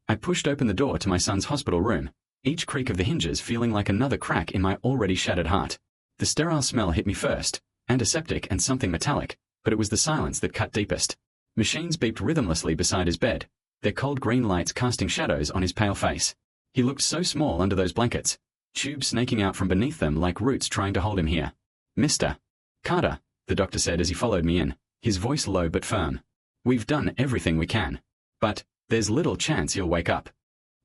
I pushed open the door to my son's hospital room, each creak of the hinges feeling like another crack in my already shattered heart. The sterile smell hit me first, antiseptic and something metallic, but it was the silence that cut deepest. Machines beeped rhythmlessly beside his bed, their cold green lights casting shadows on his pale face. He looked so small under those blankets, tubes snaking out from beneath them like roots trying to hold him here. Mr. Carter, the doctor said as he followed me in, his voice low but firm. We've done everything we can. But there's little chance you'll wake up.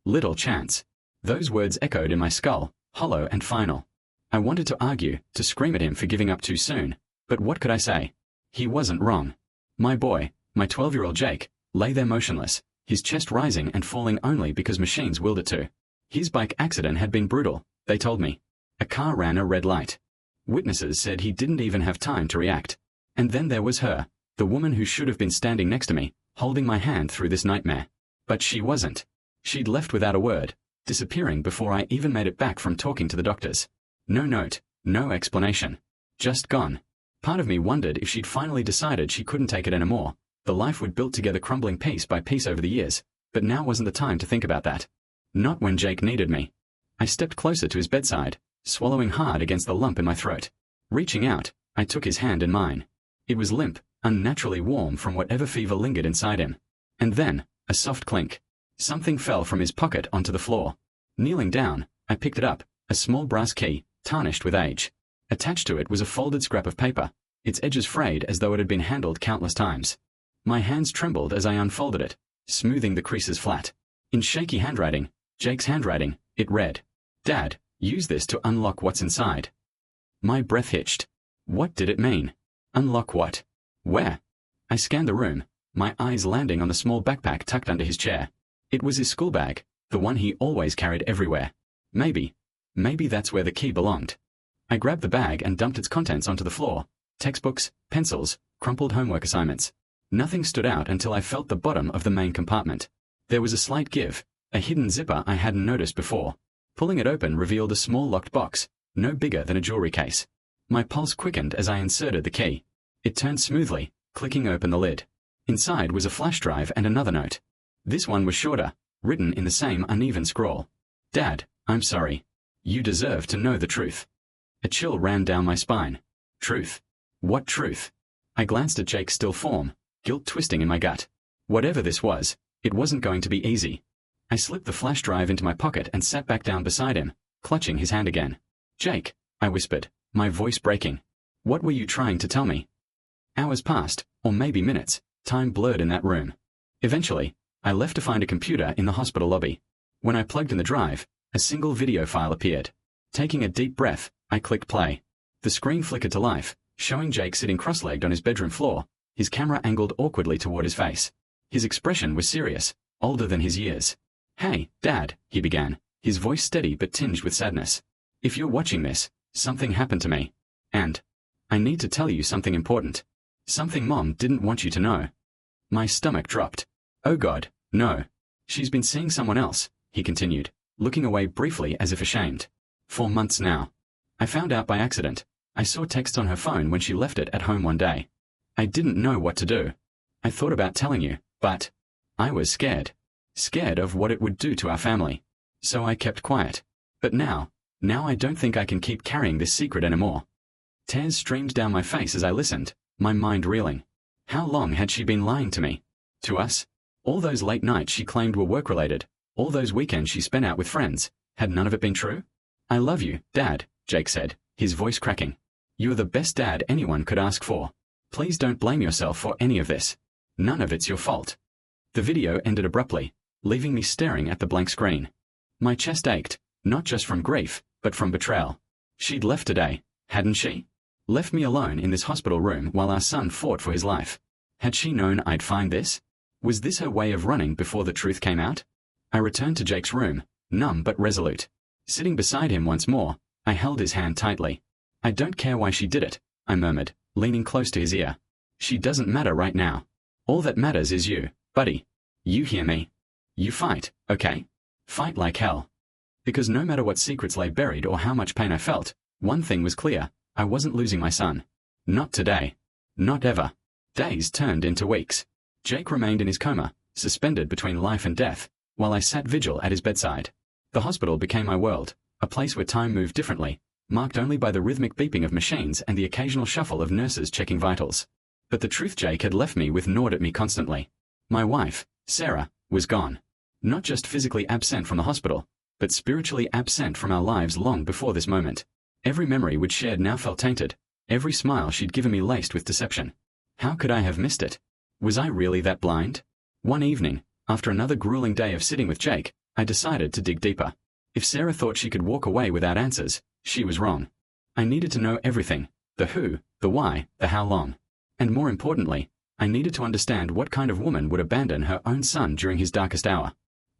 Little chance. Those words echoed in my skull, hollow and final. I wanted to argue, to scream at him for giving up too soon, but what could I say? He wasn't wrong. My boy, my 12-year-old Jake, lay there motionless, his chest rising and falling only because machines willed it to. His bike accident had been brutal, they told me. A car ran a red light. Witnesses said he didn't even have time to react. And then there was her, the woman who should have been standing next to me, holding my hand through this nightmare. But she wasn't. She'd left without a word, disappearing before I even made it back from talking to the doctors. No note, no explanation. Just gone. Part of me wondered if she'd finally decided she couldn't take it anymore. The life we'd built together crumbling piece by piece over the years, but now wasn't the time to think about that. Not when Jake needed me. I stepped closer to his bedside, swallowing hard against the lump in my throat. Reaching out, I took his hand in mine. It was limp, unnaturally warm from whatever fever lingered inside him. And then, a soft clink. Something fell from his pocket onto the floor. Kneeling down, I picked it up, a small brass key, tarnished with age. Attached to it was a folded scrap of paper, its edges frayed as though it had been handled countless times. My hands trembled as I unfolded it, smoothing the creases flat. In shaky handwriting, Jake's handwriting, it read, "Dad, use this to unlock what's inside." My breath hitched. What did it mean? Unlock what? Where? I scanned the room, my eyes landing on the small backpack tucked under his chair. It was his school bag, the one he always carried everywhere. Maybe that's where the key belonged. I grabbed the bag and dumped its contents onto the floor. Textbooks, pencils, crumpled homework assignments. Nothing stood out until I felt the bottom of the main compartment. There was a slight give, a hidden zipper I hadn't noticed before. Pulling it open revealed a small locked box, no bigger than a jewelry case. My pulse quickened as I inserted the key. It turned smoothly, clicking open the lid. Inside was a flash drive and another note. This one was shorter, written in the same uneven scrawl. Dad, I'm sorry. You deserve to know the truth. A chill ran down my spine. Truth? What truth? I glanced at Jake's still form, guilt twisting in my gut. Whatever this was, it wasn't going to be easy. I slipped the flash drive into my pocket and sat back down beside him, clutching his hand again. Jake, I whispered, my voice breaking. What were you trying to tell me? Hours passed, or maybe minutes, time blurred in that room. Eventually, I left to find a computer in the hospital lobby. When I plugged in the drive, a single video file appeared. Taking a deep breath, I clicked play. The screen flickered to life, showing Jake sitting cross-legged on his bedroom floor, his camera angled awkwardly toward his face. His expression was serious, older than his years. Hey, Dad, he began, his voice steady but tinged with sadness. If you're watching this, something happened to me. And I need to tell you something important. Something Mom didn't want you to know. My stomach dropped. Oh God, no. She's been seeing someone else, he continued, looking away briefly as if ashamed. For months now. I found out by accident. I saw texts on her phone when she left it at home one day. I didn't know what to do. I thought about telling you, but I was scared. Scared of what it would do to our family. So I kept quiet. But now I don't think I can keep carrying this secret anymore. Tears streamed down my face as I listened, my mind reeling. How long had she been lying to me? To us? All those late nights she claimed were work-related, all those weekends she spent out with friends, had none of it been true? I love you, Dad, Jake said, his voice cracking. You're the best dad anyone could ask for. Please don't blame yourself for any of this. None of it's your fault. The video ended abruptly, leaving me staring at the blank screen. My chest ached, not just from grief, but from betrayal. She'd left today, hadn't she? Left me alone in this hospital room while our son fought for his life. Had she known I'd find this? Was this her way of running before the truth came out? I returned to Jake's room, numb but resolute. Sitting beside him once more, I held his hand tightly. I don't care why she did it, I murmured, leaning close to his ear. She doesn't matter right now. All that matters is you, buddy. You hear me? You fight, okay? Fight like hell. Because no matter what secrets lay buried or how much pain I felt, one thing was clear, I wasn't losing my son. Not today. Not ever. Days turned into weeks. Jake remained in his coma, suspended between life and death, while I sat vigil at his bedside. The hospital became my world, a place where time moved differently, marked only by the rhythmic beeping of machines and the occasional shuffle of nurses checking vitals. But the truth Jake had left me with gnawed at me constantly. My wife, Sarah, was gone. Not just physically absent from the hospital, but spiritually absent from our lives long before this moment. Every memory we'd shared now felt tainted, every smile she'd given me laced with deception. How could I have missed it? Was I really that blind? One evening, after another grueling day of sitting with Jake, I decided to dig deeper. If Sarah thought she could walk away without answers, she was wrong. I needed to know everything, the who, the why, the how long. And more importantly, I needed to understand what kind of woman would abandon her own son during his darkest hour.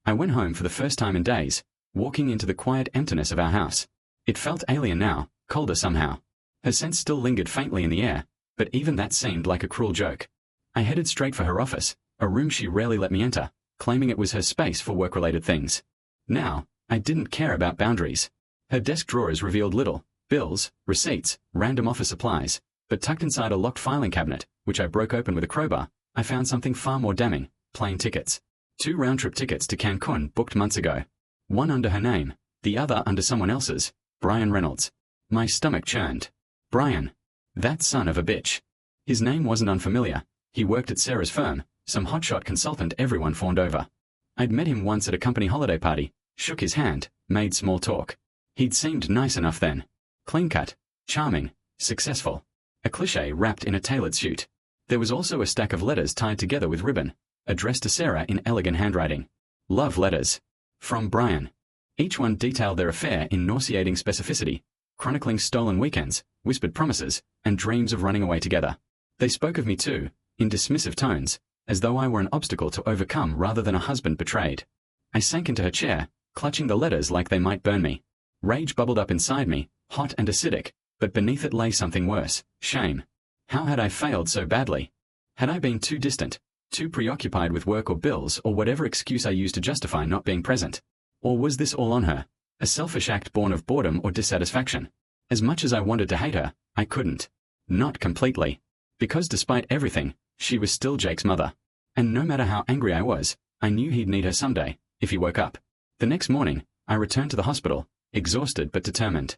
I went home for the first time in days, walking into the quiet emptiness of our house. It felt alien now, colder somehow. Her scent still lingered faintly in the air, but even that seemed like a cruel joke. I headed straight for her office, a room she rarely let me enter, claiming it was her space for work-related things. Now, I didn't care about boundaries. Her desk drawers revealed little: bills, receipts, random office supplies, but tucked inside a locked filing cabinet, which I broke open with a crowbar, I found something far more damning: plane tickets. 2 round-trip tickets to Cancun booked months ago. One under her name, the other under someone else's, Brian Reynolds. My stomach churned. Brian. That son of a bitch. His name wasn't unfamiliar. He worked at Sarah's firm, some hotshot consultant everyone fawned over. I'd met him once at a company holiday party, shook his hand, made small talk. He'd seemed nice enough then. Clean-cut, charming, successful. A cliché wrapped in a tailored suit. There was also a stack of letters tied together with ribbon, addressed to Sarah in elegant handwriting. Love letters. From Brian. Each one detailed their affair in nauseating specificity, chronicling stolen weekends, whispered promises, and dreams of running away together. They spoke of me too, in dismissive tones, as though I were an obstacle to overcome rather than a husband betrayed. I sank into her chair, clutching the letters like they might burn me. Rage bubbled up inside me, hot and acidic, but beneath it lay something worse: shame. How had I failed so badly? Had I been too distant, too preoccupied with work or bills or whatever excuse I used to justify not being present? Or was this all on her, a selfish act born of boredom or dissatisfaction? As much as I wanted to hate her, I couldn't. Not completely. Because despite everything, she was still Jake's mother. And no matter how angry I was, I knew he'd need her someday, if he woke up. The next morning, I returned to the hospital, exhausted but determined.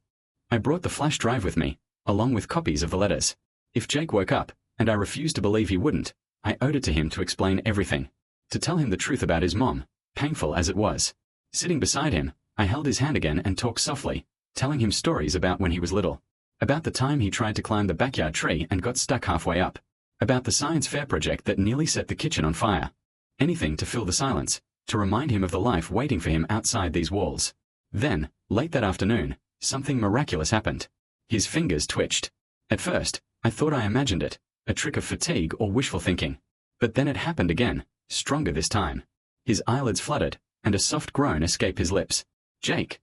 I brought the flash drive with me, along with copies of the letters. If Jake woke up, and I refused to believe he wouldn't, I owed it to him to explain everything. To tell him the truth about his mom, painful as it was. Sitting beside him, I held his hand again and talked softly, telling him stories about when he was little. About the time he tried to climb the backyard tree and got stuck halfway up. About the science fair project that nearly set the kitchen on fire. Anything to fill the silence, to remind him of the life waiting for him outside these walls. Then, late that afternoon, something miraculous happened. His fingers twitched. At first, I thought I imagined it, a trick of fatigue or wishful thinking. But then it happened again, stronger this time. His eyelids fluttered, and a soft groan escaped his lips. "Jake,"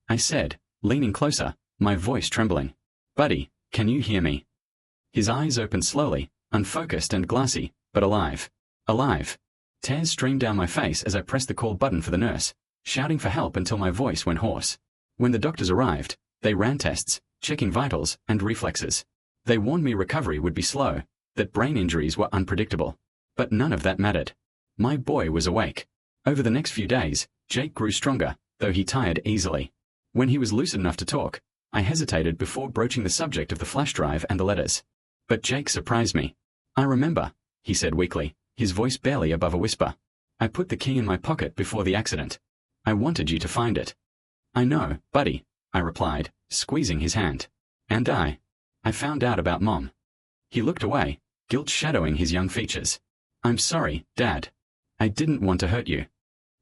I said, leaning closer, my voice trembling. "Buddy, can you hear me?" His eyes opened slowly, unfocused and glassy, but alive. Alive. Tears streamed down my face as I pressed the call button for the nurse, shouting for help until my voice went hoarse. When the doctors arrived, they ran tests, checking vitals and reflexes. They warned me recovery would be slow, that brain injuries were unpredictable. But none of that mattered. My boy was awake. Over the next few days, Jake grew stronger, though he tired easily. When he was lucid enough to talk, I hesitated before broaching the subject of the flash drive and the letters. But Jake surprised me. "I remember," he said weakly, his voice barely above a whisper. "I put the key in my pocket before the accident. I wanted you to find it." "I know, buddy," I replied, squeezing his hand. "And I found out about Mom." He looked away, guilt shadowing his young features. "I'm sorry, Dad. I didn't want to hurt you."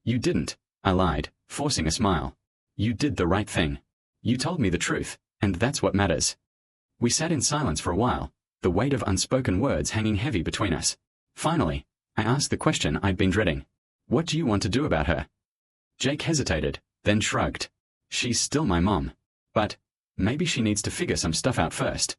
"You didn't," I lied, forcing a smile. "You did the right thing. You told me the truth, and that's what matters." We sat in silence for a while, the weight of unspoken words hanging heavy between us. Finally, I asked the question I'd been dreading. "What do you want to do about her?" Jake hesitated, then shrugged. "She's still my mom. But maybe she needs to figure some stuff out first."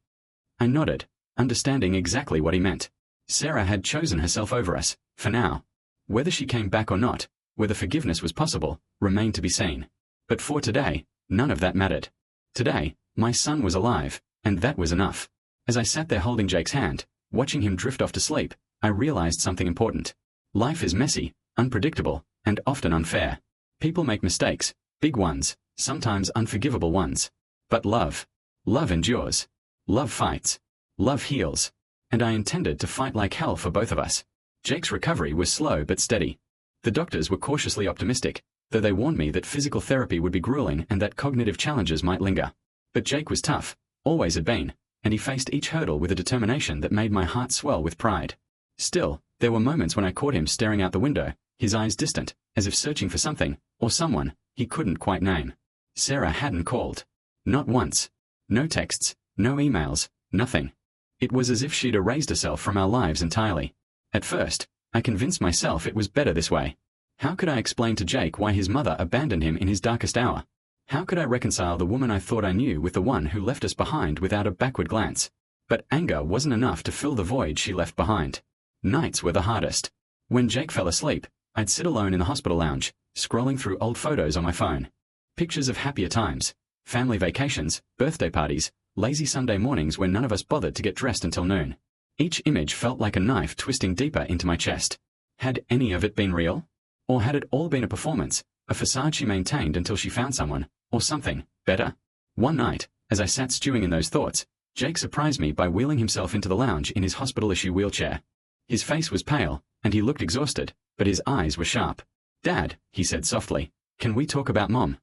I nodded, understanding exactly what he meant. Sarah had chosen herself over us, for now. Whether she came back or not, whether forgiveness was possible, remained to be seen. But for today, none of that mattered. Today, my son was alive, and that was enough. As I sat there holding Jake's hand, watching him drift off to sleep, I realized something important. Life is messy, unpredictable, and often unfair. People make mistakes, big ones, sometimes unforgivable ones. But love endures. Love fights. Love heals. And I intended to fight like hell for both of us. Jake's recovery was slow but steady. The doctors were cautiously optimistic, though they warned me that physical therapy would be grueling and that cognitive challenges might linger. But Jake was tough, always had been, and he faced each hurdle with a determination that made my heart swell with pride. Still, there were moments when I caught him staring out the window, his eyes distant, as if searching for something, or someone, he couldn't quite name. Sarah hadn't called. Not once. No texts, no emails, nothing. It was as if she'd erased herself from our lives entirely. At first, I convinced myself it was better this way. How could I explain to Jake why his mother abandoned him in his darkest hour? How could I reconcile the woman I thought I knew with the one who left us behind without a backward glance? But anger wasn't enough to fill the void she left behind. Nights were the hardest. When Jake fell asleep, I'd sit alone in the hospital lounge, scrolling through old photos on my phone. Pictures of happier times, family vacations, birthday parties, lazy Sunday mornings when none of us bothered to get dressed until noon. Each image felt like a knife twisting deeper into my chest. Had any of it been real? Or had it all been a performance, a facade she maintained until she found someone, or something, better? One night, as I sat stewing in those thoughts, Jake surprised me by wheeling himself into the lounge in his hospital-issue wheelchair. His face was pale, and he looked exhausted, but his eyes were sharp. "Dad," he said softly, "can we talk about Mom?"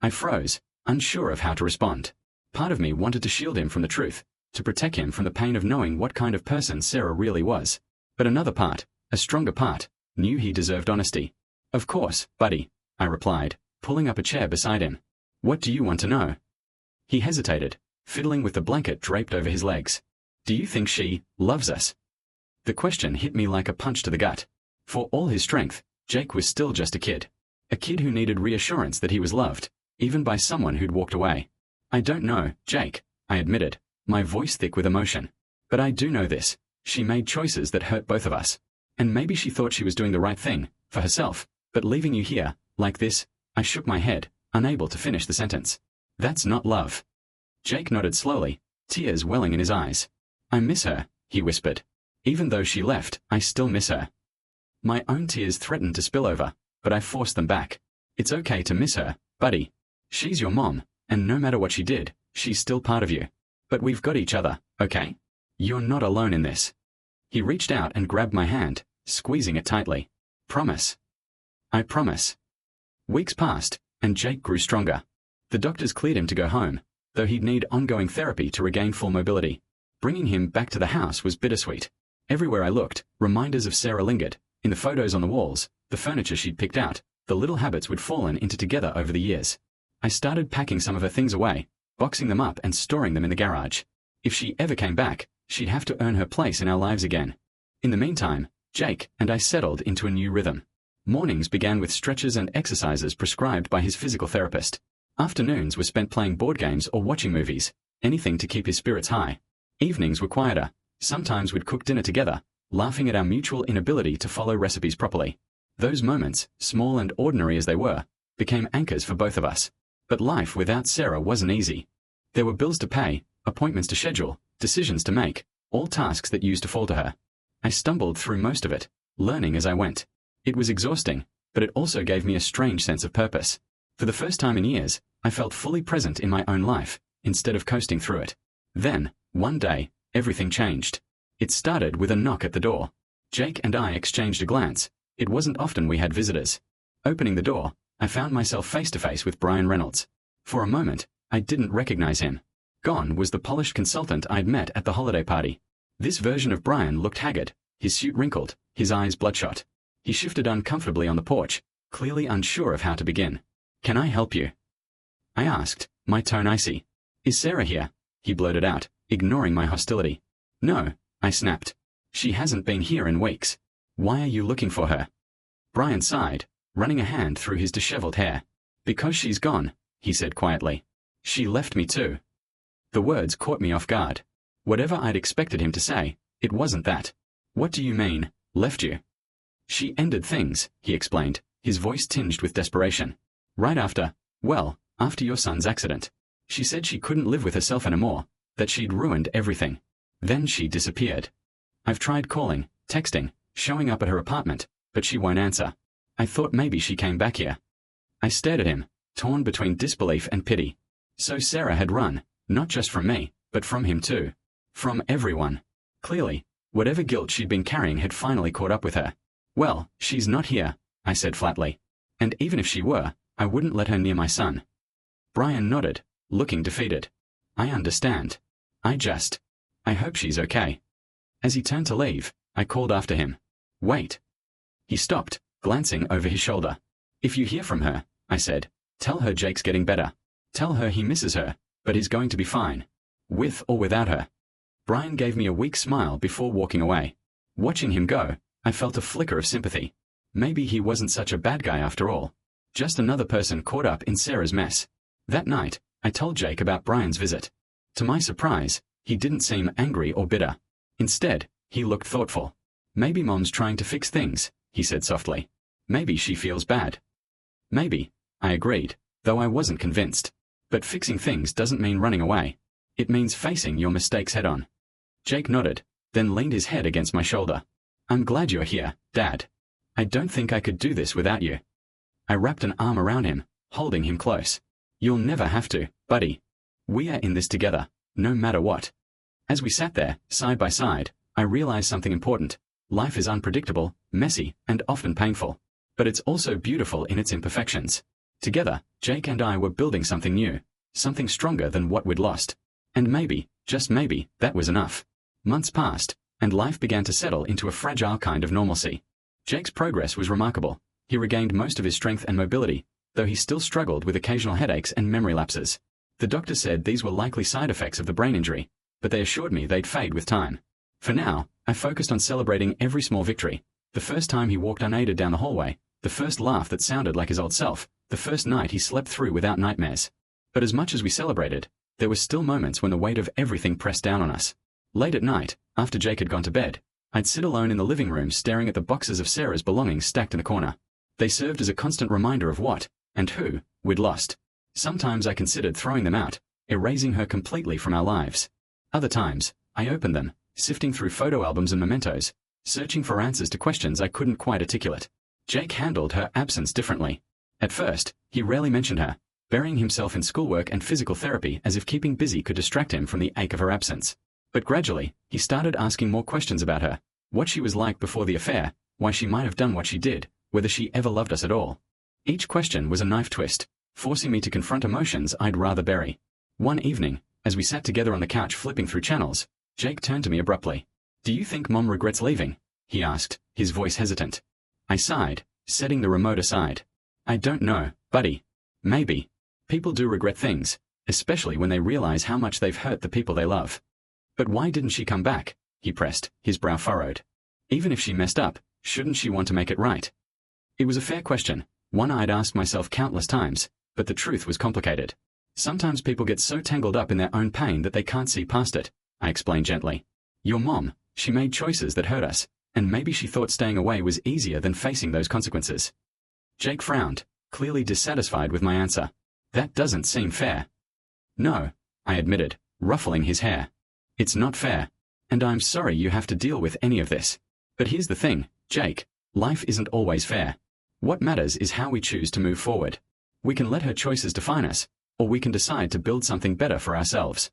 I froze, unsure of how to respond. Part of me wanted to shield him from the truth, to protect him from the pain of knowing what kind of person Sarah really was. But another part, a stronger part, knew he deserved honesty. "Of course, buddy," I replied, pulling up a chair beside him. "What do you want to know?" He hesitated, fiddling with the blanket draped over his legs. "Do you think she loves us?" The question hit me like a punch to the gut. For all his strength, Jake was still just a kid. A kid who needed reassurance that he was loved, even by someone who'd walked away. "I don't know, Jake," I admitted, my voice thick with emotion. "But I do know this. She made choices that hurt both of us. And maybe she thought she was doing the right thing, for herself, but leaving you here, like this," I shook my head, unable to finish the sentence. "That's not love." Jake nodded slowly, tears welling in his eyes. "I miss her," he whispered. "Even though she left, I still miss her." My own tears threatened to spill over, but I forced them back. "It's okay to miss her, buddy. She's your mom, and no matter what she did, she's still part of you. But we've got each other, okay? You're not alone in this." He reached out and grabbed my hand, squeezing it tightly. "Promise." "I promise." Weeks passed, and Jake grew stronger. The doctors cleared him to go home, though he'd need ongoing therapy to regain full mobility. Bringing him back to the house was bittersweet. Everywhere I looked, reminders of Sarah lingered. In the photos on the walls, the furniture she'd picked out, the little habits we'd fallen into together over the years. I started packing some of her things away, boxing them up and storing them in the garage. If she ever came back, she'd have to earn her place in our lives again. In the meantime, Jake and I settled into a new rhythm. Mornings began with stretches and exercises prescribed by his physical therapist. Afternoons were spent playing board games or watching movies, anything to keep his spirits high. Evenings were quieter. Sometimes we'd cook dinner together, laughing at our mutual inability to follow recipes properly. Those moments, small and ordinary as they were, became anchors for both of us. But life without Sarah wasn't easy. There were bills to pay, appointments to schedule, decisions to make, all tasks that used to fall to her. I stumbled through most of it, learning as I went. It was exhausting, but it also gave me a strange sense of purpose. For the first time in years, I felt fully present in my own life, instead of coasting through it. Then, one day, everything changed. It started with a knock at the door. Jake and I exchanged a glance. It wasn't often we had visitors. Opening the door, I found myself face to face with Brian Reynolds. For a moment, I didn't recognize him. Gone was the polished consultant I'd met at the holiday party. This version of Brian looked haggard, his suit wrinkled, his eyes bloodshot. He shifted uncomfortably on the porch, clearly unsure of how to begin. "Can I help you?" I asked, my tone icy. "Is Sarah here?" he blurted out, ignoring my hostility. "No," I snapped. "She hasn't been here in weeks. Why are you looking for her?" Brian sighed, running a hand through his disheveled hair. "Because she's gone," he said quietly. "She left me too." The words caught me off guard. Whatever I'd expected him to say, it wasn't that. "What do you mean, left you?" "She ended things," he explained, his voice tinged with desperation. "Right after your son's accident. She said she couldn't live with herself anymore, that she'd ruined everything. Then she disappeared. I've tried calling, texting, showing up at her apartment, but she won't answer. I thought maybe she came back here. I stared at him, torn between disbelief and pity. So Sarah had run, not just from me, but from him too. From everyone. Clearly, whatever guilt she'd been carrying had finally caught up with her. Well, she's not here, I said flatly. And even if she were, I wouldn't let her near my son. Brian nodded, looking defeated. I understand. I hope she's okay. As he turned to leave, I called after him. Wait. He stopped, glancing over his shoulder. If you hear from her, I said, tell her Jake's getting better. Tell her he misses her, but he's going to be fine. With or without her. Brian gave me a weak smile before walking away. Watching him go, I felt a flicker of sympathy. Maybe he wasn't such a bad guy after all. Just another person caught up in Sarah's mess. That night, I told Jake about Brian's visit. To my surprise, he didn't seem angry or bitter. Instead, he looked thoughtful. Maybe Mom's trying to fix things, he said softly. Maybe she feels bad. Maybe, I agreed, though I wasn't convinced. But fixing things doesn't mean running away. It means facing your mistakes head-on. Jake nodded, then leaned his head against my shoulder. I'm glad you're here, Dad. I don't think I could do this without you. I wrapped an arm around him, holding him close. You'll never have to, buddy. We are in this together, no matter what. As we sat there, side by side, I realized something important. Life is unpredictable, messy, and often painful. But it's also beautiful in its imperfections. Together, Jake and I were building something new, something stronger than what we'd lost. And maybe, just maybe, that was enough. Months passed, and life began to settle into a fragile kind of normalcy. Jake's progress was remarkable. He regained most of his strength and mobility, though he still struggled with occasional headaches and memory lapses. The doctor said these were likely side effects of the brain injury, but they assured me they'd fade with time. For now, I focused on celebrating every small victory. The first time he walked unaided down the hallway, the first laugh that sounded like his old self, the first night he slept through without nightmares. But as much as we celebrated, there were still moments when the weight of everything pressed down on us. Late at night, after Jake had gone to bed, I'd sit alone in the living room staring at the boxes of Sarah's belongings stacked in the corner. They served as a constant reminder of what, and who, we'd lost. Sometimes I considered throwing them out, erasing her completely from our lives. Other times, I opened them, sifting through photo albums and mementos, searching for answers to questions I couldn't quite articulate. Jake handled her absence differently. At first, he rarely mentioned her, burying himself in schoolwork and physical therapy as if keeping busy could distract him from the ache of her absence. But gradually, he started asking more questions about her, what she was like before the affair, why she might have done what she did, whether she ever loved us at all. Each question was a knife twist, forcing me to confront emotions I'd rather bury. One evening, as we sat together on the couch flipping through channels, Jake turned to me abruptly. Do you think Mom regrets leaving? He asked, his voice hesitant. I sighed, setting the remote aside. I don't know, buddy. Maybe. People do regret things, especially when they realize how much they've hurt the people they love. But why didn't she come back? He pressed, his brow furrowed. Even if she messed up, shouldn't she want to make it right? It was a fair question, one I'd asked myself countless times, but the truth was complicated. Sometimes people get so tangled up in their own pain that they can't see past it, I explained gently. Your mom, she made choices that hurt us, and maybe she thought staying away was easier than facing those consequences. Jake frowned, clearly dissatisfied with my answer. That doesn't seem fair. No, I admitted, ruffling his hair. It's not fair. And I'm sorry you have to deal with any of this. But here's the thing, Jake, life isn't always fair. What matters is how we choose to move forward. We can let her choices define us, or we can decide to build something better for ourselves.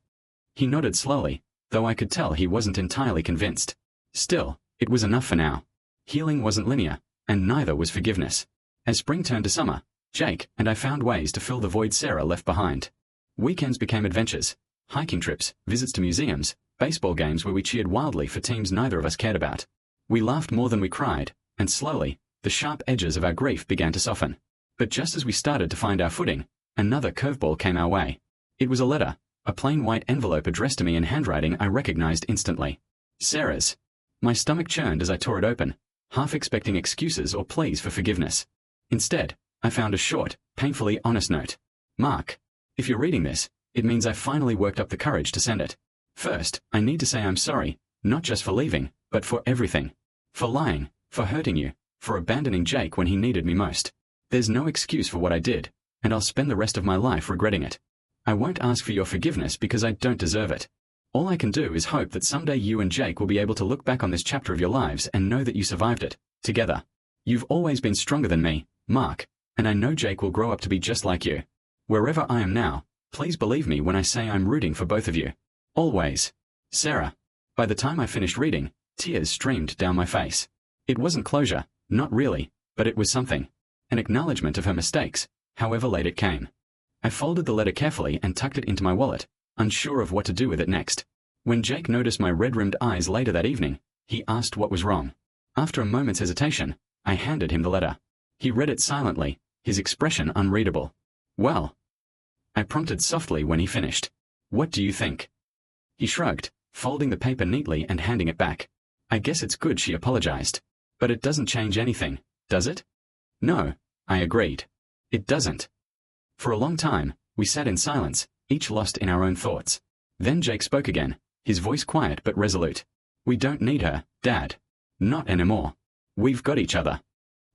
He nodded slowly, though I could tell he wasn't entirely convinced. Still, it was enough for now. Healing wasn't linear, and neither was forgiveness. As spring turned to summer, Jake and I found ways to fill the void Sarah left behind. Weekends became adventures, hiking trips, visits to museums, baseball games where we cheered wildly for teams neither of us cared about. We laughed more than we cried, and slowly, the sharp edges of our grief began to soften. But just as we started to find our footing, another curveball came our way. It was a letter, a plain white envelope addressed to me in handwriting I recognized instantly. Sarah's. My stomach churned as I tore it open, half expecting excuses or pleas for forgiveness. Instead, I found a short, painfully honest note. Mark, if you're reading this, it means I finally worked up the courage to send it. First, I need to say I'm sorry, not just for leaving, but for everything. For lying, for hurting you, for abandoning Jake when he needed me most. There's no excuse for what I did, and I'll spend the rest of my life regretting it. I won't ask for your forgiveness because I don't deserve it. All I can do is hope that someday you and Jake will be able to look back on this chapter of your lives and know that you survived it, together. You've always been stronger than me, Mark, and I know Jake will grow up to be just like you. Wherever I am now, please believe me when I say I'm rooting for both of you. Always. Sarah. By the time I finished reading, tears streamed down my face. It wasn't closure, not really, but it was something. An acknowledgement of her mistakes, however late it came. I folded the letter carefully and tucked it into my wallet, unsure of what to do with it next. When Jake noticed my red-rimmed eyes later that evening, he asked what was wrong. After a moment's hesitation, I handed him the letter. He read it silently, his expression unreadable. Well? I prompted softly when he finished. What do you think? He shrugged, folding the paper neatly and handing it back. I guess it's good she apologized. But it doesn't change anything, does it? No, I agreed. It doesn't. For a long time, we sat in silence, each lost in our own thoughts. Then Jake spoke again, his voice quiet but resolute. We don't need her, Dad. Not anymore. We've got each other.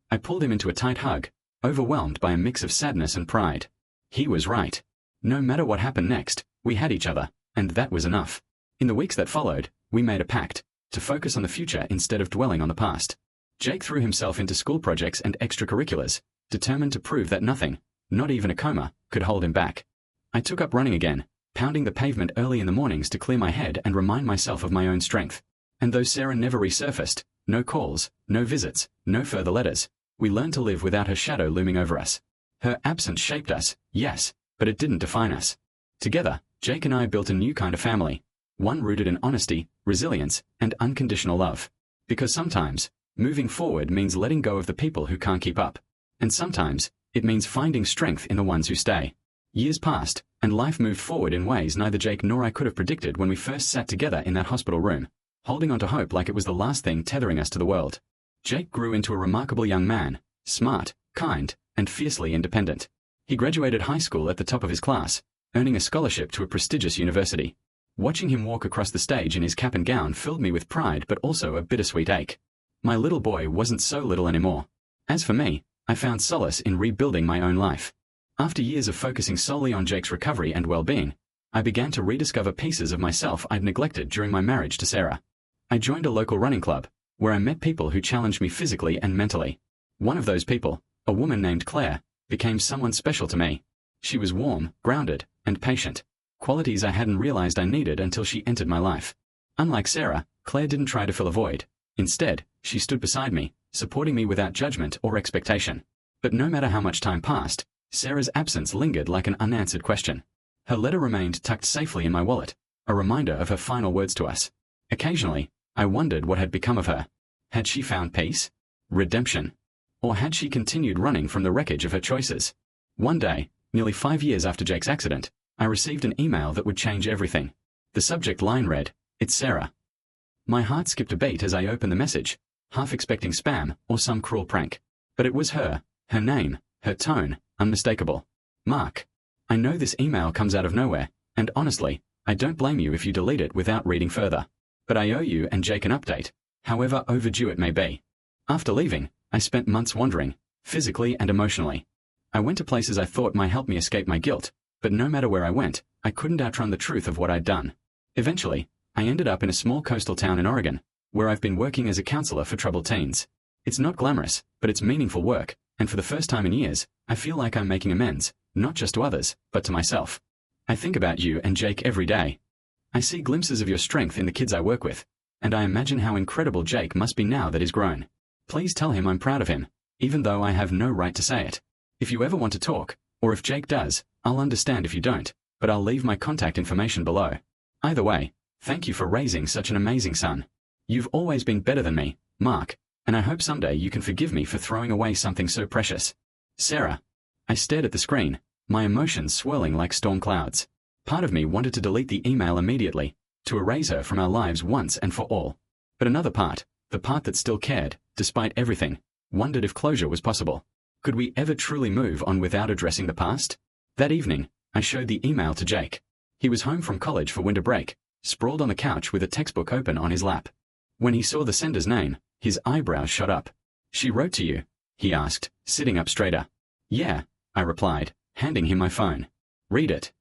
I pulled him into a tight hug, overwhelmed by a mix of sadness and pride. He was right. No matter what happened next, we had each other, and that was enough. In the weeks that followed, we made a pact, to focus on the future instead of dwelling on the past. Jake threw himself into school projects and extracurriculars, determined to prove that nothing, not even a coma, could hold him back. I took up running again, pounding the pavement early in the mornings to clear my head and remind myself of my own strength. And though Sarah never resurfaced, no calls, no visits, no further letters, we learned to live without her shadow looming over us. Her absence shaped us, yes, but it didn't define us. Together, Jake and I built a new kind of family, one rooted in honesty, resilience, and unconditional love. Because sometimes, moving forward means letting go of the people who can't keep up. And sometimes, it means finding strength in the ones who stay. Years passed, and life moved forward in ways neither Jake nor I could have predicted when we first sat together in that hospital room, holding on to hope like it was the last thing tethering us to the world. Jake grew into a remarkable young man, smart, kind, and fiercely independent. He graduated high school at the top of his class, earning a scholarship to a prestigious university. Watching him walk across the stage in his cap and gown filled me with pride but also a bittersweet ache. My little boy wasn't so little anymore. As for me, I found solace in rebuilding my own life. After years of focusing solely on Jake's recovery and well-being, I began to rediscover pieces of myself I'd neglected during my marriage to Sarah. I joined a local running club, where I met people who challenged me physically and mentally. One of those people, a woman named Claire, became someone special to me. She was warm, grounded, and patient, qualities I hadn't realized I needed until she entered my life. Unlike Sarah, Claire didn't try to fill a void. Instead, she stood beside me, supporting me without judgment or expectation. But no matter how much time passed, Sarah's absence lingered like an unanswered question. Her letter remained tucked safely in my wallet, a reminder of her final words to us. Occasionally, I wondered what had become of her. Had she found peace? Redemption? Or had she continued running from the wreckage of her choices? One day, nearly 5 years after Jake's accident, I received an email that would change everything. The subject line read, "It's Sarah." My heart skipped a beat as I opened the message, half expecting spam or some cruel prank. But it was her name, her tone, unmistakable. Mark, I know this email comes out of nowhere, and honestly, I don't blame you if you delete it without reading further. But I owe you and Jake an update, however overdue it may be. After leaving, I spent months wandering, physically and emotionally. I went to places I thought might help me escape my guilt, but no matter where I went, I couldn't outrun the truth of what I'd done. Eventually, I ended up in a small coastal town in Oregon, where I've been working as a counselor for troubled teens. It's not glamorous, but it's meaningful work, and for the first time in years, I feel like I'm making amends, not just to others, but to myself. I think about you and Jake every day. I see glimpses of your strength in the kids I work with, and I imagine how incredible Jake must be now that he's grown. Please tell him I'm proud of him, even though I have no right to say it. If you ever want to talk, or if Jake does, I'll understand if you don't, but I'll leave my contact information below. Either way, thank you for raising such an amazing son. You've always been better than me, Mark, and I hope someday you can forgive me for throwing away something so precious. Sarah. I stared at the screen, my emotions swirling like storm clouds. Part of me wanted to delete the email immediately, to erase her from our lives once and for all. But another part, the part that still cared, despite everything, wondered if closure was possible. Could we ever truly move on without addressing the past? That evening, I showed the email to Jake. He was home from college for winter break, sprawled on the couch with a textbook open on his lap. When he saw the sender's name, his eyebrows shot up. "She wrote to you?" he asked, sitting up straighter. "Yeah," I replied, handing him my phone. "Read it."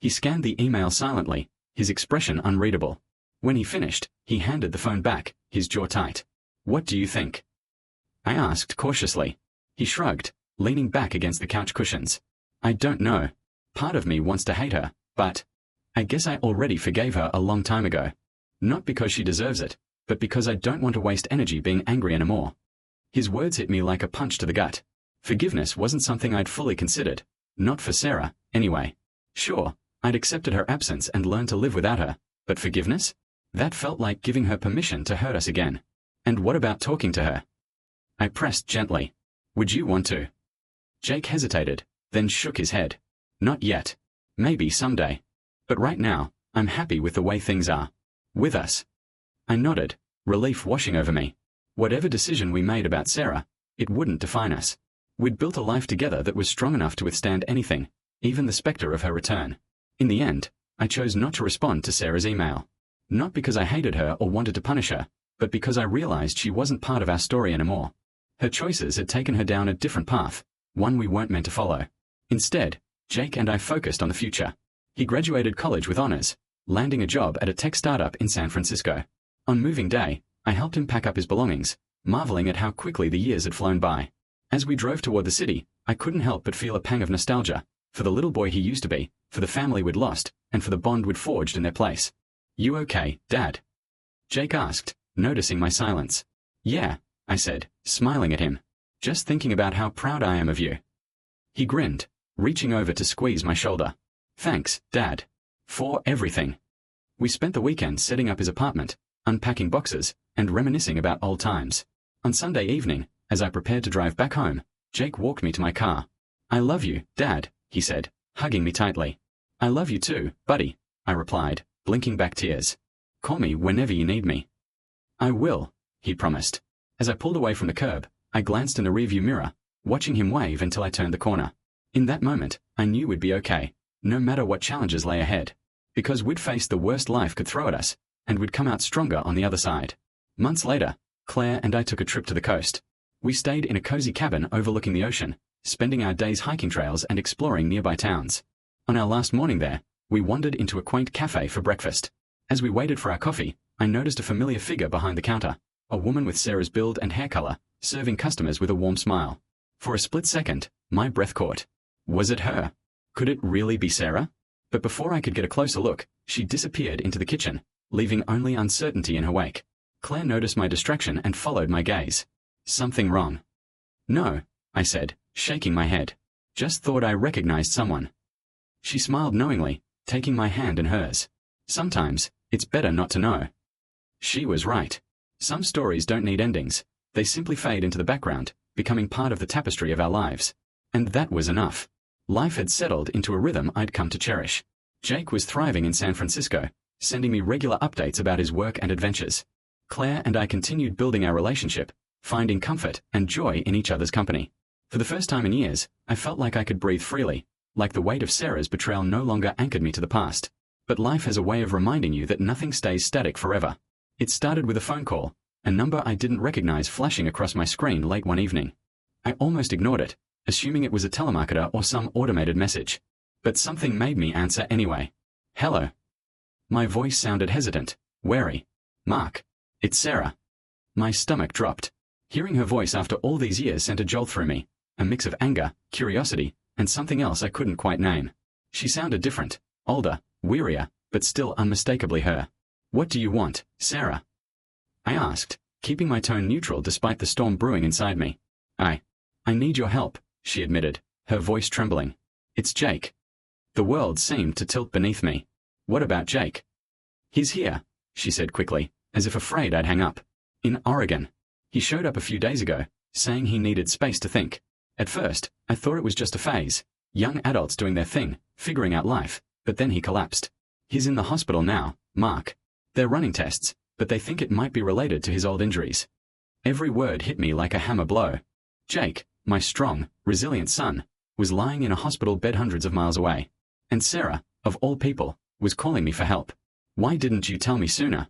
He scanned the email silently, his expression unreadable. When he finished, he handed the phone back, his jaw tight. "What do you think?" I asked cautiously. He shrugged, leaning back against the couch cushions. I don't know. Part of me wants to hate her, but I guess I already forgave her a long time ago. Not because she deserves it, but because I don't want to waste energy being angry anymore. His words hit me like a punch to the gut. Forgiveness wasn't something I'd fully considered. Not for Sarah, anyway. Sure, I'd accepted her absence and learned to live without her, but forgiveness? That felt like giving her permission to hurt us again. And what about talking to her? I pressed gently. Would you want to? Jake hesitated, then shook his head. Not yet. Maybe someday. But right now, I'm happy with the way things are. With us. I nodded, relief washing over me. Whatever decision we made about Sarah, it wouldn't define us. We'd built a life together that was strong enough to withstand anything, even the specter of her return. In the end, I chose not to respond to Sarah's email. Not because I hated her or wanted to punish her, but because I realized she wasn't part of our story anymore. Her choices had taken her down a different path, one we weren't meant to follow. Instead, Jake and I focused on the future. He graduated college with honors, landing a job at a tech startup in San Francisco. On moving day, I helped him pack up his belongings, marveling at how quickly the years had flown by. As we drove toward the city, I couldn't help but feel a pang of nostalgia, for the little boy he used to be, for the family we'd lost, and for the bond we'd forged in their place. You okay, Dad? Jake asked, noticing my silence. Yeah, I said, smiling at him. Just thinking about how proud I am of you. He grinned, reaching over to squeeze my shoulder. Thanks, Dad. For everything. We spent the weekend setting up his apartment, unpacking boxes, and reminiscing about old times. On Sunday evening, as I prepared to drive back home, Jake walked me to my car. I love you, Dad, he said, hugging me tightly. I love you too, buddy, I replied, blinking back tears. Call me whenever you need me. I will, he promised. As I pulled away from the curb, I glanced in the rearview mirror, watching him wave until I turned the corner. In that moment, I knew we'd be okay, no matter what challenges lay ahead. Because we'd faced the worst life could throw at us, and we'd come out stronger on the other side. Months later, Claire and I took a trip to the coast. We stayed in a cozy cabin overlooking the ocean, spending our days hiking trails and exploring nearby towns. On our last morning there, we wandered into a quaint cafe for breakfast. As we waited for our coffee, I noticed a familiar figure behind the counter, a woman with Sarah's build and hair color, serving customers with a warm smile. For a split second, my breath caught. Was it her? Could it really be Sarah? But before I could get a closer look, she disappeared into the kitchen, leaving only uncertainty in her wake. Claire noticed my distraction and followed my gaze. Something wrong? No, I said, shaking my head. Just thought I recognized someone. She smiled knowingly, taking my hand in hers. Sometimes, it's better not to know. She was right. Some stories don't need endings. They simply fade into the background, becoming part of the tapestry of our lives. And that was enough. Life had settled into a rhythm I'd come to cherish. Jake was thriving in San Francisco, sending me regular updates about his work and adventures. Claire and I continued building our relationship, finding comfort and joy in each other's company. For the first time in years, I felt like I could breathe freely, like the weight of Sarah's betrayal no longer anchored me to the past. But life has a way of reminding you that nothing stays static forever. It started with a phone call, a number I didn't recognize flashing across my screen late one evening. I almost ignored it, assuming it was a telemarketer or some automated message. But something made me answer anyway. Hello. My voice sounded hesitant, wary. Mark. It's Sarah. My stomach dropped. Hearing her voice after all these years sent a jolt through me, a mix of anger, curiosity, and something else I couldn't quite name. She sounded different, older, wearier, but still unmistakably her. What do you want, Sarah? I asked, keeping my tone neutral despite the storm brewing inside me. I need your help, she admitted, her voice trembling. It's Jake. The world seemed to tilt beneath me. What about Jake? He's here, she said quickly, as if afraid I'd hang up. In Oregon. He showed up a few days ago, saying he needed space to think. At first, I thought it was just a phase. Young adults doing their thing, figuring out life, but then he collapsed. He's in the hospital now, Mark. They're running tests, but they think it might be related to his old injuries. Every word hit me like a hammer blow. Jake, my strong, resilient son, was lying in a hospital bed hundreds of miles away. And Sarah, of all people, was calling me for help. Why didn't you tell me sooner?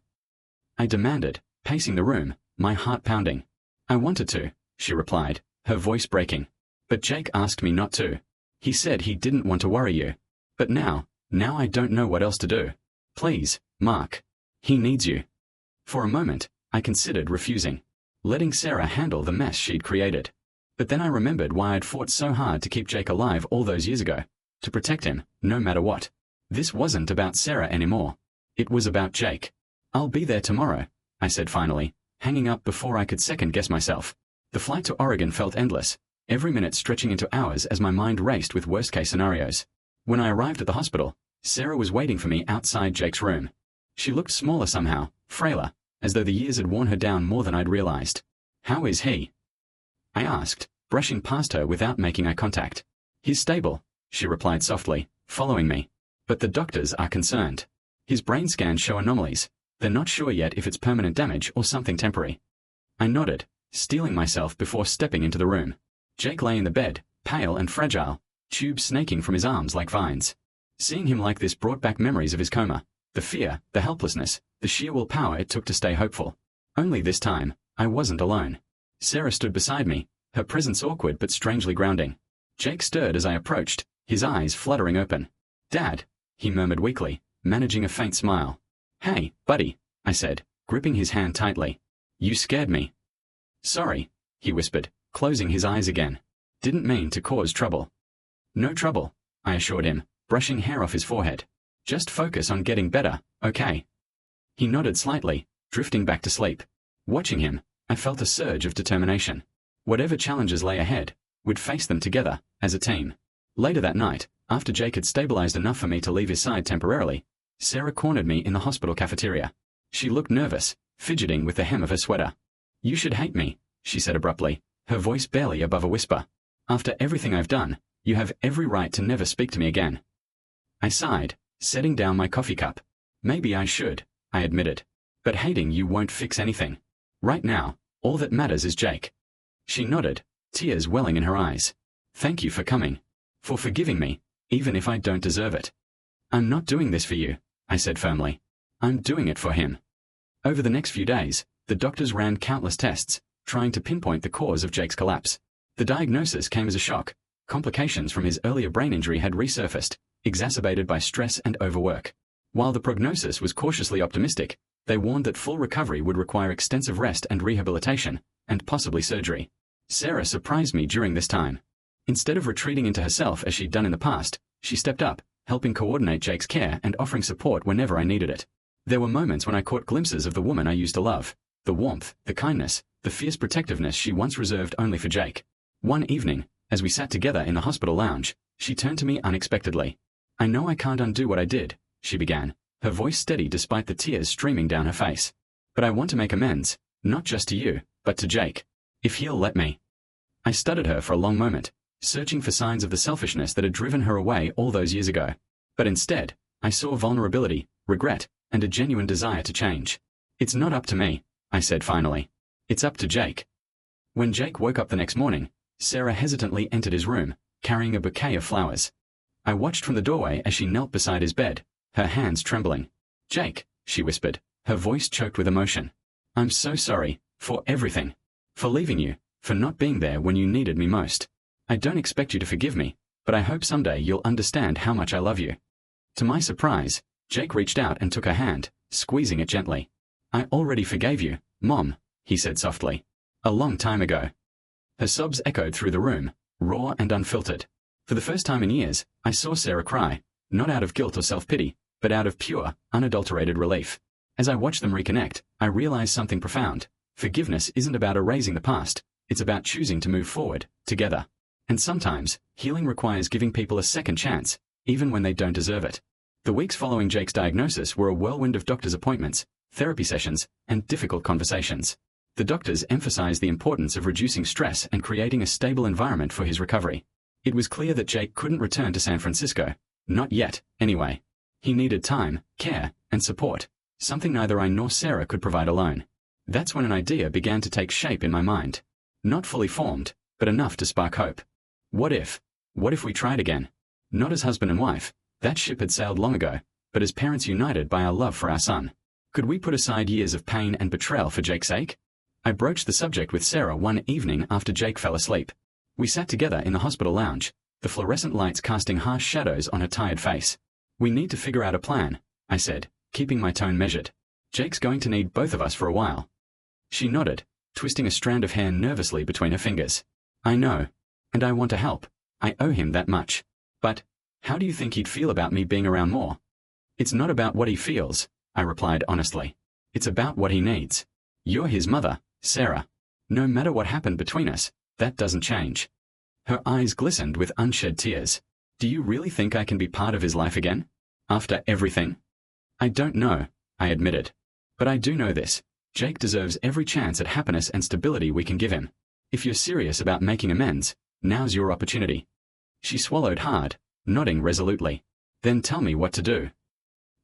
I demanded, pacing the room, my heart pounding. I wanted to, she replied, her voice breaking. But Jake asked me not to. He said he didn't want to worry you. But now I don't know what else to do. Please, Mark. He needs you. For a moment, I considered refusing. letting Sarah handle the mess she'd created. But then I remembered why I'd fought so hard to keep Jake alive all those years ago, to protect him, no matter what. This wasn't about Sarah anymore. It was about Jake. "I'll be there tomorrow," I said finally, hanging up before I could second-guess myself. The flight to Oregon felt endless, every minute stretching into hours as my mind raced with worst-case scenarios. When I arrived at the hospital, Sarah was waiting for me outside Jake's room. She looked smaller somehow, frailer, as though the years had worn her down more than I'd realized. "How is he?" I asked, brushing past her without making eye contact. "He's stable," she replied softly, following me. "But the doctors are concerned. His brain scans show anomalies. They're not sure yet if it's permanent damage or something temporary." I nodded, steeling myself before stepping into the room. Jake lay in the bed, pale and fragile, tubes snaking from his arms like vines. Seeing him like this brought back memories of his coma, the fear, the helplessness, the sheer willpower it took to stay hopeful. Only this time, I wasn't alone. Sarah stood beside me, her presence awkward but strangely grounding. Jake stirred as I approached, his eyes fluttering open. "Dad," he murmured weakly, managing a faint smile. "Hey, buddy," I said, gripping his hand tightly. "You scared me." "Sorry," he whispered, closing his eyes again. "Didn't mean to cause trouble." "No trouble," I assured him, brushing hair off his forehead. "Just focus on getting better, okay?" He nodded slightly, drifting back to sleep. Watching him, I felt a surge of determination. Whatever challenges lay ahead, we'd face them together, as a team. Later that night, after Jake had stabilized enough for me to leave his side temporarily, Sarah cornered me in the hospital cafeteria. She looked nervous, fidgeting with the hem of her sweater. "You should hate me," she said abruptly, her voice barely above a whisper. "After everything I've done, you have every right to never speak to me again." I sighed, setting down my coffee cup. "Maybe I should," I admitted. "But hating you won't fix anything. Right now, all that matters is Jake." She nodded, tears welling in her eyes. "Thank you for coming. For forgiving me, even if I don't deserve it." "I'm not doing this for you," I said firmly. "I'm doing it for him." Over the next few days, the doctors ran countless tests, trying to pinpoint the cause of Jake's collapse. The diagnosis came as a shock. Complications from his earlier brain injury had resurfaced, exacerbated by stress and overwork. While the prognosis was cautiously optimistic, they warned that full recovery would require extensive rest and rehabilitation, and possibly surgery. Sarah surprised me during this time. Instead of retreating into herself as she'd done in the past, she stepped up, helping coordinate Jake's care and offering support whenever I needed it. There were moments when I caught glimpses of the woman I used to love, the warmth, the kindness, the fierce protectiveness she once reserved only for Jake. One evening, as we sat together in the hospital lounge, she turned to me unexpectedly. "I know I can't undo what I did," she began, her voice steady despite the tears streaming down her face. "But I want to make amends, not just to you, but to Jake. If he'll let me." I studied her for a long moment, searching for signs of the selfishness that had driven her away all those years ago. But instead, I saw vulnerability, regret, and a genuine desire to change. "It's not up to me," I said finally. "It's up to Jake." When Jake woke up the next morning, Sarah hesitantly entered his room, carrying a bouquet of flowers. I watched from the doorway as she knelt beside his bed, her hands trembling. "Jake," she whispered, her voice choked with emotion. "I'm so sorry, for everything. For leaving you, for not being there when you needed me most. I don't expect you to forgive me, but I hope someday you'll understand how much I love you." To my surprise, Jake reached out and took her hand, squeezing it gently. "I already forgave you, Mom," he said softly. "A long time ago." Her sobs echoed through the room, raw and unfiltered. For the first time in years, I saw Sarah cry, not out of guilt or self-pity, but out of pure, unadulterated relief. As I watched them reconnect, I realized something profound. Forgiveness isn't about erasing the past, it's about choosing to move forward, together. And sometimes, healing requires giving people a second chance, even when they don't deserve it. The weeks following Jake's diagnosis were a whirlwind of doctor's appointments, therapy sessions, and difficult conversations. The doctors emphasized the importance of reducing stress and creating a stable environment for his recovery. It was clear that Jake couldn't return to San Francisco. Not yet, anyway. He needed time, care, and support, something neither I nor Sarah could provide alone. That's when an idea began to take shape in my mind. Not fully formed, but enough to spark hope. What if we tried again? Not as husband and wife, that ship had sailed long ago, but as parents united by our love for our son. Could we put aside years of pain and betrayal for Jake's sake? I broached the subject with Sarah one evening after Jake fell asleep. We sat together in the hospital lounge, the fluorescent lights casting harsh shadows on her tired face. "We need to figure out a plan," I said, keeping my tone measured. "Jake's going to need both of us for a while." She nodded, twisting a strand of hair nervously between her fingers. I know. And I want to help. I owe him that much. But, how do you think he'd feel about me being around more? It's not about what he feels, I replied honestly. It's about what he needs. You're his mother, Sarah. No matter what happened between us, that doesn't change. Her eyes glistened with unshed tears. Do you really think I can be part of his life again? After everything? I don't know, I admitted. But I do know this. Jake deserves every chance at happiness and stability we can give him. If you're serious about making amends, now's your opportunity. She swallowed hard, nodding resolutely. Then tell me what to do.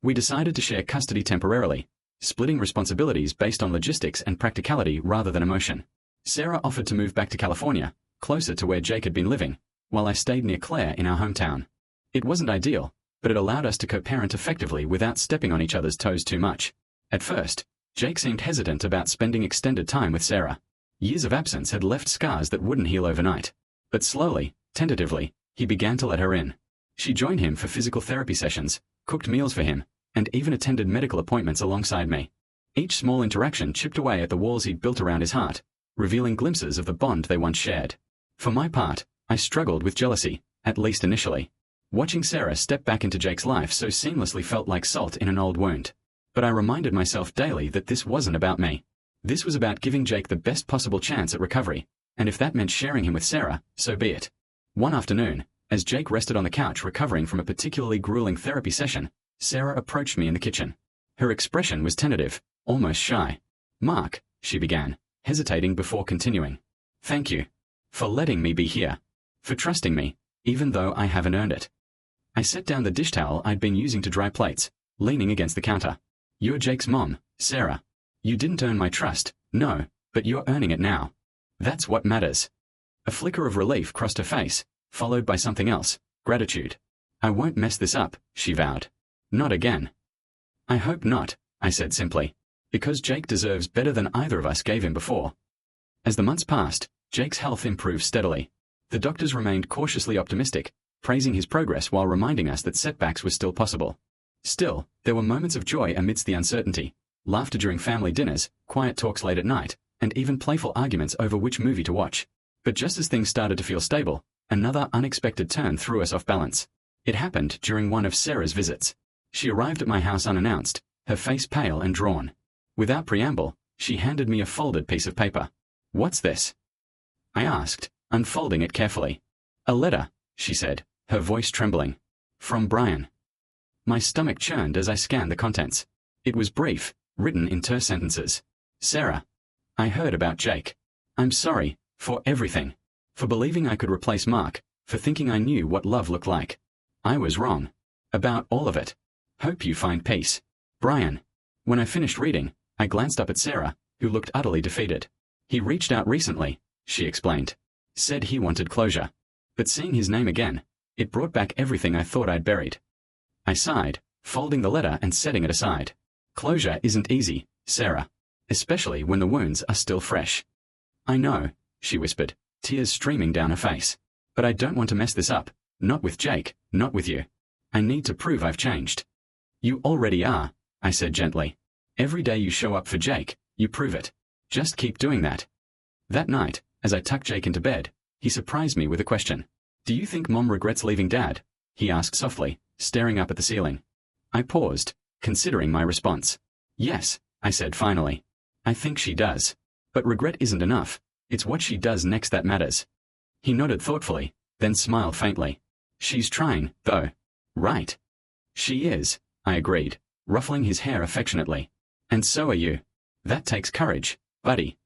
We decided to share custody temporarily, splitting responsibilities based on logistics and practicality rather than emotion. Sarah offered to move back to California, closer to where Jake had been living, while I stayed near Claire in our hometown. It wasn't ideal, but it allowed us to co-parent effectively without stepping on each other's toes too much. At first, Jake seemed hesitant about spending extended time with Sarah. Years of absence had left scars that wouldn't heal overnight. But slowly, tentatively, he began to let her in. She joined him for physical therapy sessions, cooked meals for him, and even attended medical appointments alongside me. Each small interaction chipped away at the walls he'd built around his heart, revealing glimpses of the bond they once shared. For my part, I struggled with jealousy, at least initially. Watching Sarah step back into Jake's life so seamlessly felt like salt in an old wound. But I reminded myself daily that this wasn't about me. This was about giving Jake the best possible chance at recovery, and if that meant sharing him with Sarah, so be it. One afternoon, as Jake rested on the couch recovering from a particularly grueling therapy session, Sarah approached me in the kitchen. Her expression was tentative, almost shy. Mark, she began, hesitating before continuing. Thank you. For letting me be here. For trusting me, even though I haven't earned it. I set down the dish towel I'd been using to dry plates, leaning against the counter. You're Jake's mom, Sarah. You didn't earn my trust, no, but you're earning it now. That's what matters. A flicker of relief crossed her face, followed by something else, gratitude. I won't mess this up, she vowed. Not again. I hope not, I said simply, because Jake deserves better than either of us gave him before. As the months passed, Jake's health improved steadily. The doctors remained cautiously optimistic, praising his progress while reminding us that setbacks were still possible. Still, there were moments of joy amidst the uncertainty, laughter during family dinners, quiet talks late at night, and even playful arguments over which movie to watch. But just as things started to feel stable, another unexpected turn threw us off balance. It happened during one of Sarah's visits. She arrived at my house unannounced, her face pale and drawn. Without preamble, she handed me a folded piece of paper. What's this? I asked, unfolding it carefully. A letter, she said, her voice trembling. From Brian. My stomach churned as I scanned the contents. It was brief, written in terse sentences. Sarah. I heard about Jake. I'm sorry, for everything. For believing I could replace Mark, for thinking I knew what love looked like. I was wrong. About all of it. Hope you find peace. Brian. When I finished reading, I glanced up at Sarah, who looked utterly defeated. He reached out recently, she explained. Said he wanted closure. But seeing his name again, it brought back everything I thought I'd buried. I sighed, folding the letter and setting it aside. Closure isn't easy, Sarah. Especially when the wounds are still fresh. I know, she whispered, tears streaming down her face. But I don't want to mess this up, not with Jake, not with you. I need to prove I've changed. You already are, I said gently. Every day you show up for Jake, you prove it. Just keep doing that. That night, as I tucked Jake into bed, he surprised me with a question. Do you think Mom regrets leaving Dad? He asked softly, staring up at the ceiling. I paused, considering my response. Yes, I said finally. I think she does. But regret isn't enough. It's what she does next that matters. He nodded thoughtfully, then smiled faintly. She's trying, though. Right. She is, I agreed, ruffling his hair affectionately. And so are you. That takes courage, buddy.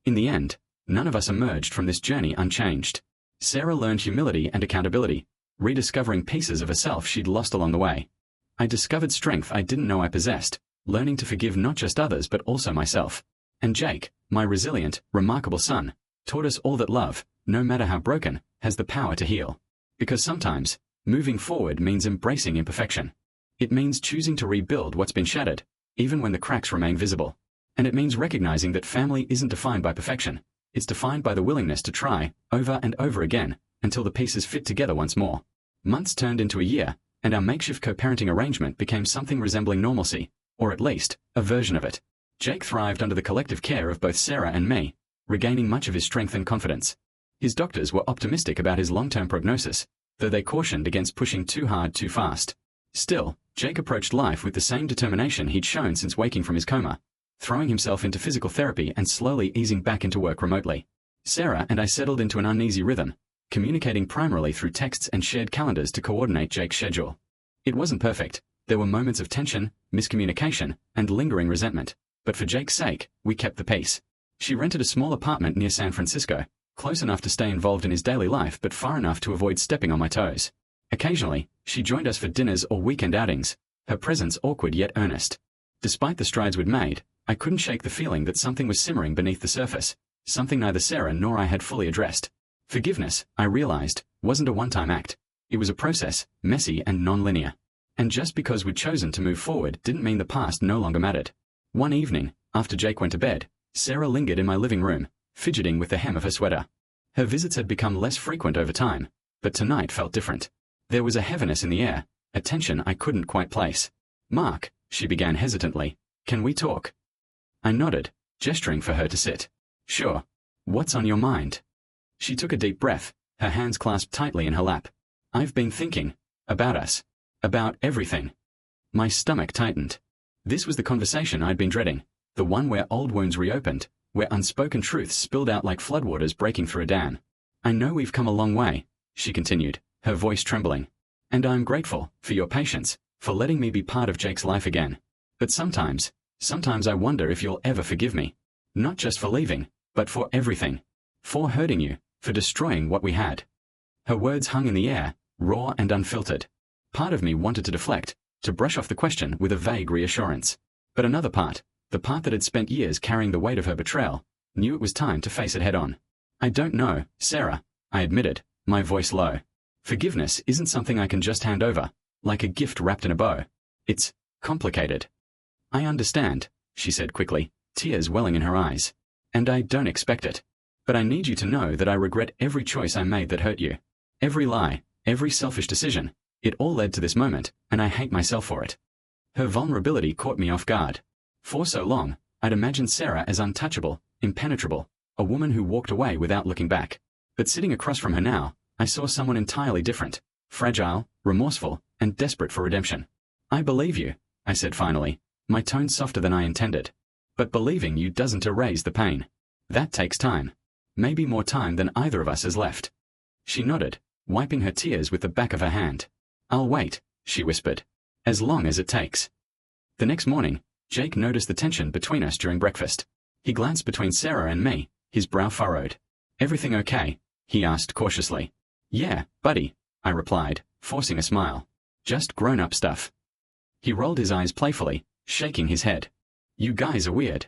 In the end, none of us emerged from this journey unchanged. Sarah learned humility and accountability, rediscovering pieces of herself she'd lost along the way. I discovered strength I didn't know I possessed, learning to forgive not just others but also myself. And Jake, my resilient, remarkable son, taught us all that love, no matter how broken, has the power to heal. Because sometimes, moving forward means embracing imperfection. It means choosing to rebuild what's been shattered, even when the cracks remain visible. And it means recognizing that family isn't defined by perfection. It's defined by the willingness to try, over and over again, until the pieces fit together once more. Months turned into a year, and our makeshift co-parenting arrangement became something resembling normalcy, or at least, a version of it. Jake thrived under the collective care of both Sarah and me, regaining much of his strength and confidence. His doctors were optimistic about his long-term prognosis, though they cautioned against pushing too hard too fast. Still, Jake approached life with the same determination he'd shown since waking from his coma, throwing himself into physical therapy and slowly easing back into work remotely. Sarah and I settled into an uneasy rhythm, communicating primarily through texts and shared calendars to coordinate Jake's schedule. It wasn't perfect. There were moments of tension, miscommunication, and lingering resentment, but for Jake's sake, we kept the peace. She rented a small apartment near San Francisco, close enough to stay involved in his daily life but far enough to avoid stepping on my toes. Occasionally, she joined us for dinners or weekend outings, her presence awkward yet earnest. Despite the strides we'd made, I couldn't shake the feeling that something was simmering beneath the surface, something neither Sarah nor I had fully addressed. Forgiveness, I realized, wasn't a one-time act. It was a process, messy and non-linear. And just because we'd chosen to move forward didn't mean the past no longer mattered. One evening, after Jake went to bed, Sarah lingered in my living room, fidgeting with the hem of her sweater. Her visits had become less frequent over time, but tonight felt different. There was a heaviness in the air, a tension I couldn't quite place. "Mark," she began hesitantly, "can we talk?" I nodded, gesturing for her to sit. "Sure. What's on your mind?" She took a deep breath, her hands clasped tightly in her lap. "I've been thinking about us. About everything." My stomach tightened. This was the conversation I'd been dreading, the one where old wounds reopened, where unspoken truths spilled out like floodwaters breaking through a dam. "I know we've come a long way," she continued, her voice trembling. "And I'm grateful for your patience, for letting me be part of Jake's life again. But sometimes I wonder if you'll ever forgive me. Not just for leaving, but for everything. For hurting you, for destroying what we had." Her words hung in the air, raw and unfiltered. Part of me wanted to deflect, to brush off the question with a vague reassurance. But another part, the part that had spent years carrying the weight of her betrayal, knew it was time to face it head-on. "I don't know, Sarah," I admitted, my voice low. "Forgiveness isn't something I can just hand over, like a gift wrapped in a bow. It's complicated." "I understand," she said quickly, tears welling in her eyes. "And I don't expect it. But I need you to know that I regret every choice I made that hurt you. Every lie, every selfish decision. It all led to this moment, and I hate myself for it." Her vulnerability caught me off guard. For so long, I'd imagined Sarah as untouchable, impenetrable, a woman who walked away without looking back. But sitting across from her now, I saw someone entirely different, fragile, remorseful, and desperate for redemption. "I believe you," I said finally, my tone softer than I intended. "But believing you doesn't erase the pain. That takes time. Maybe more time than either of us has left." She nodded, wiping her tears with the back of her hand. "I'll wait," she whispered. "As long as it takes." The next morning, Jake noticed the tension between us during breakfast. He glanced between Sarah and me, his brow furrowed. "Everything okay?" he asked cautiously. "Yeah, buddy," I replied, forcing a smile. "Just grown-up stuff." He rolled his eyes playfully, shaking his head. "You guys are weird."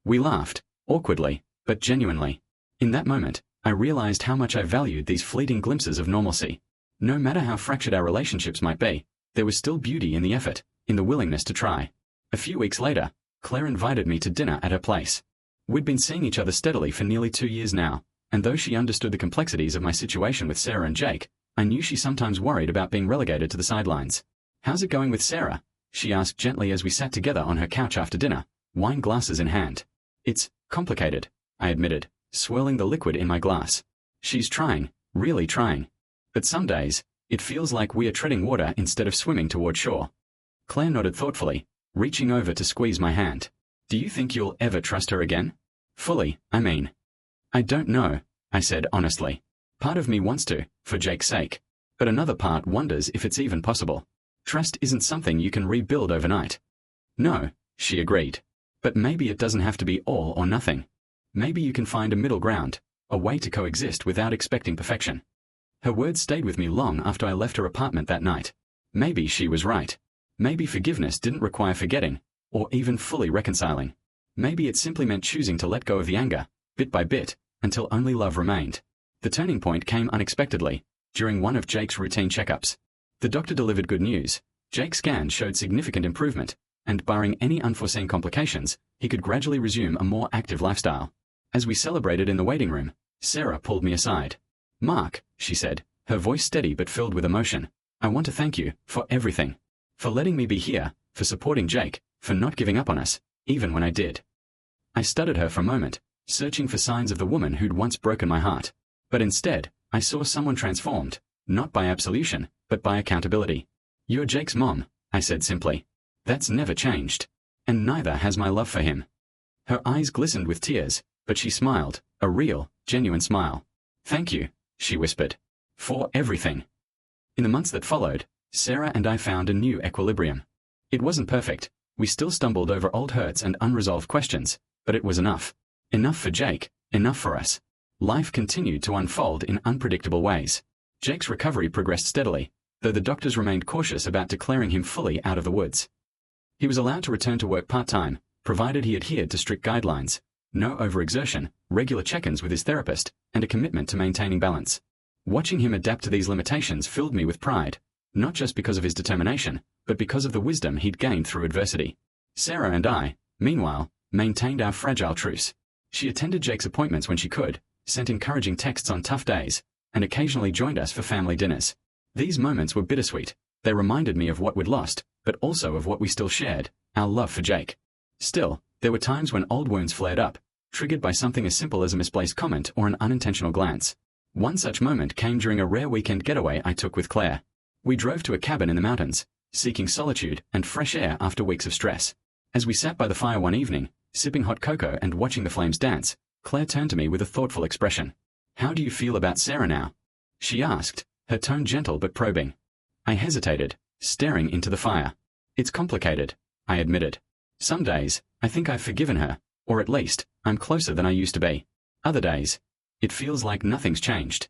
We laughed, awkwardly, but genuinely. In that moment, I realized how much I valued these fleeting glimpses of normalcy. No matter how fractured our relationships might be, there was still beauty in the effort, in the willingness to try. A few weeks later, Claire invited me to dinner at her place. We'd been seeing each other steadily for nearly 2 years now, and though she understood the complexities of my situation with Sarah and Jake, I knew she sometimes worried about being relegated to the sidelines. "How's it going with Sarah?" she asked gently as we sat together on her couch after dinner, wine glasses in hand. "It's complicated," I admitted, swirling the liquid in my glass. "She's trying, really trying. But some days, it feels like we are treading water instead of swimming toward shore." Claire nodded thoughtfully, reaching over to squeeze my hand. "Do you think you'll ever trust her again? Fully, I mean." "I don't know," I said honestly. "Part of me wants to, for Jake's sake. But another part wonders if it's even possible. Trust isn't something you can rebuild overnight." "No," she agreed. "But maybe it doesn't have to be all or nothing. Maybe you can find a middle ground, a way to coexist without expecting perfection." Her words stayed with me long after I left her apartment that night. Maybe she was right. Maybe forgiveness didn't require forgetting, or even fully reconciling. Maybe it simply meant choosing to let go of the anger, bit by bit, until only love remained. The turning point came unexpectedly, during one of Jake's routine checkups. The doctor delivered good news. Jake's scan showed significant improvement, and barring any unforeseen complications, he could gradually resume a more active lifestyle. As we celebrated in the waiting room, Sarah pulled me aside. "Mark," she said, her voice steady but filled with emotion, "I want to thank you for everything. For letting me be here, for supporting Jake, for not giving up on us, even when I did." I studied her for a moment, searching for signs of the woman who'd once broken my heart. But instead, I saw someone transformed, not by absolution, but by accountability. "You're Jake's mom," I said simply. "That's never changed. And neither has my love for him." Her eyes glistened with tears, but she smiled, a real, genuine smile. "Thank you," she whispered, "for everything." In the months that followed, Sarah and I found a new equilibrium. It wasn't perfect. We still stumbled over old hurts and unresolved questions, but it was enough. Enough for Jake, enough for us. Life continued to unfold in unpredictable ways. Jake's recovery progressed steadily, though the doctors remained cautious about declaring him fully out of the woods. He was allowed to return to work part-time, provided he adhered to strict guidelines: no overexertion, regular check-ins with his therapist, and a commitment to maintaining balance. Watching him adapt to these limitations filled me with pride, not just because of his determination, but because of the wisdom he'd gained through adversity. Sarah and I, meanwhile, maintained our fragile truce. She attended Jake's appointments when she could, sent encouraging texts on tough days, and occasionally joined us for family dinners. These moments were bittersweet. They reminded me of what we'd lost, but also of what we still shared, our love for Jake. Still, there were times when old wounds flared up, triggered by something as simple as a misplaced comment or an unintentional glance. One such moment came during a rare weekend getaway I took with Claire. We drove to a cabin in the mountains, seeking solitude and fresh air after weeks of stress. As we sat by the fire one evening, sipping hot cocoa and watching the flames dance, Claire turned to me with a thoughtful expression. "How do you feel about Sarah now?" she asked, her tone gentle but probing. I hesitated, staring into the fire. "It's complicated," I admitted. "Some days, I think I've forgiven her, or at least, I'm closer than I used to be. Other days, it feels like nothing's changed."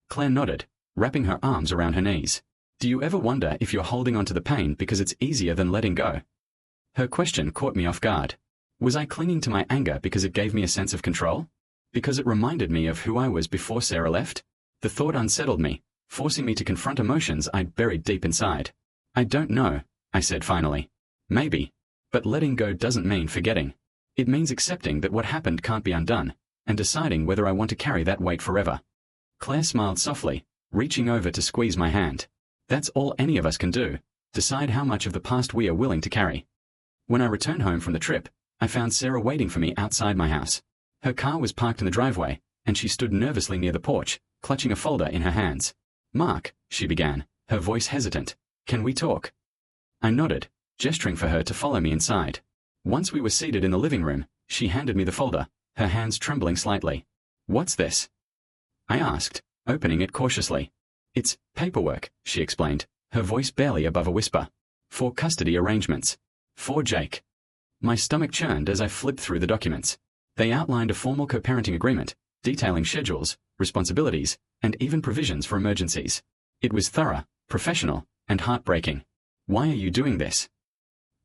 Claire nodded, wrapping her arms around her knees. "Do you ever wonder if you're holding on to the pain because it's easier than letting go?" Her question caught me off guard. Was I clinging to my anger because it gave me a sense of control? Because it reminded me of who I was before Sarah left? The thought unsettled me, forcing me to confront emotions I'd buried deep inside. "I don't know," I said finally. "Maybe. But letting go doesn't mean forgetting. It means accepting that what happened can't be undone, and deciding whether I want to carry that weight forever." Claire smiled softly, reaching over to squeeze my hand. "That's all any of us can do, decide how much of the past we are willing to carry." When I returned home from the trip, I found Sarah waiting for me outside my house. Her car was parked in the driveway, and she stood nervously near the porch, clutching a folder in her hands. "Mark," she began, her voice hesitant, "can we talk?" I nodded, gesturing for her to follow me inside. Once we were seated in the living room, she handed me the folder, her hands trembling slightly. "What's this?" I asked, opening it cautiously. "It's paperwork," she explained, her voice barely above a whisper. "For custody arrangements. For Jake." My stomach churned as I flipped through the documents. They outlined a formal co-parenting agreement, detailing schedules, responsibilities, and even provisions for emergencies. It was thorough, professional, and heartbreaking. "Why are you doing this?"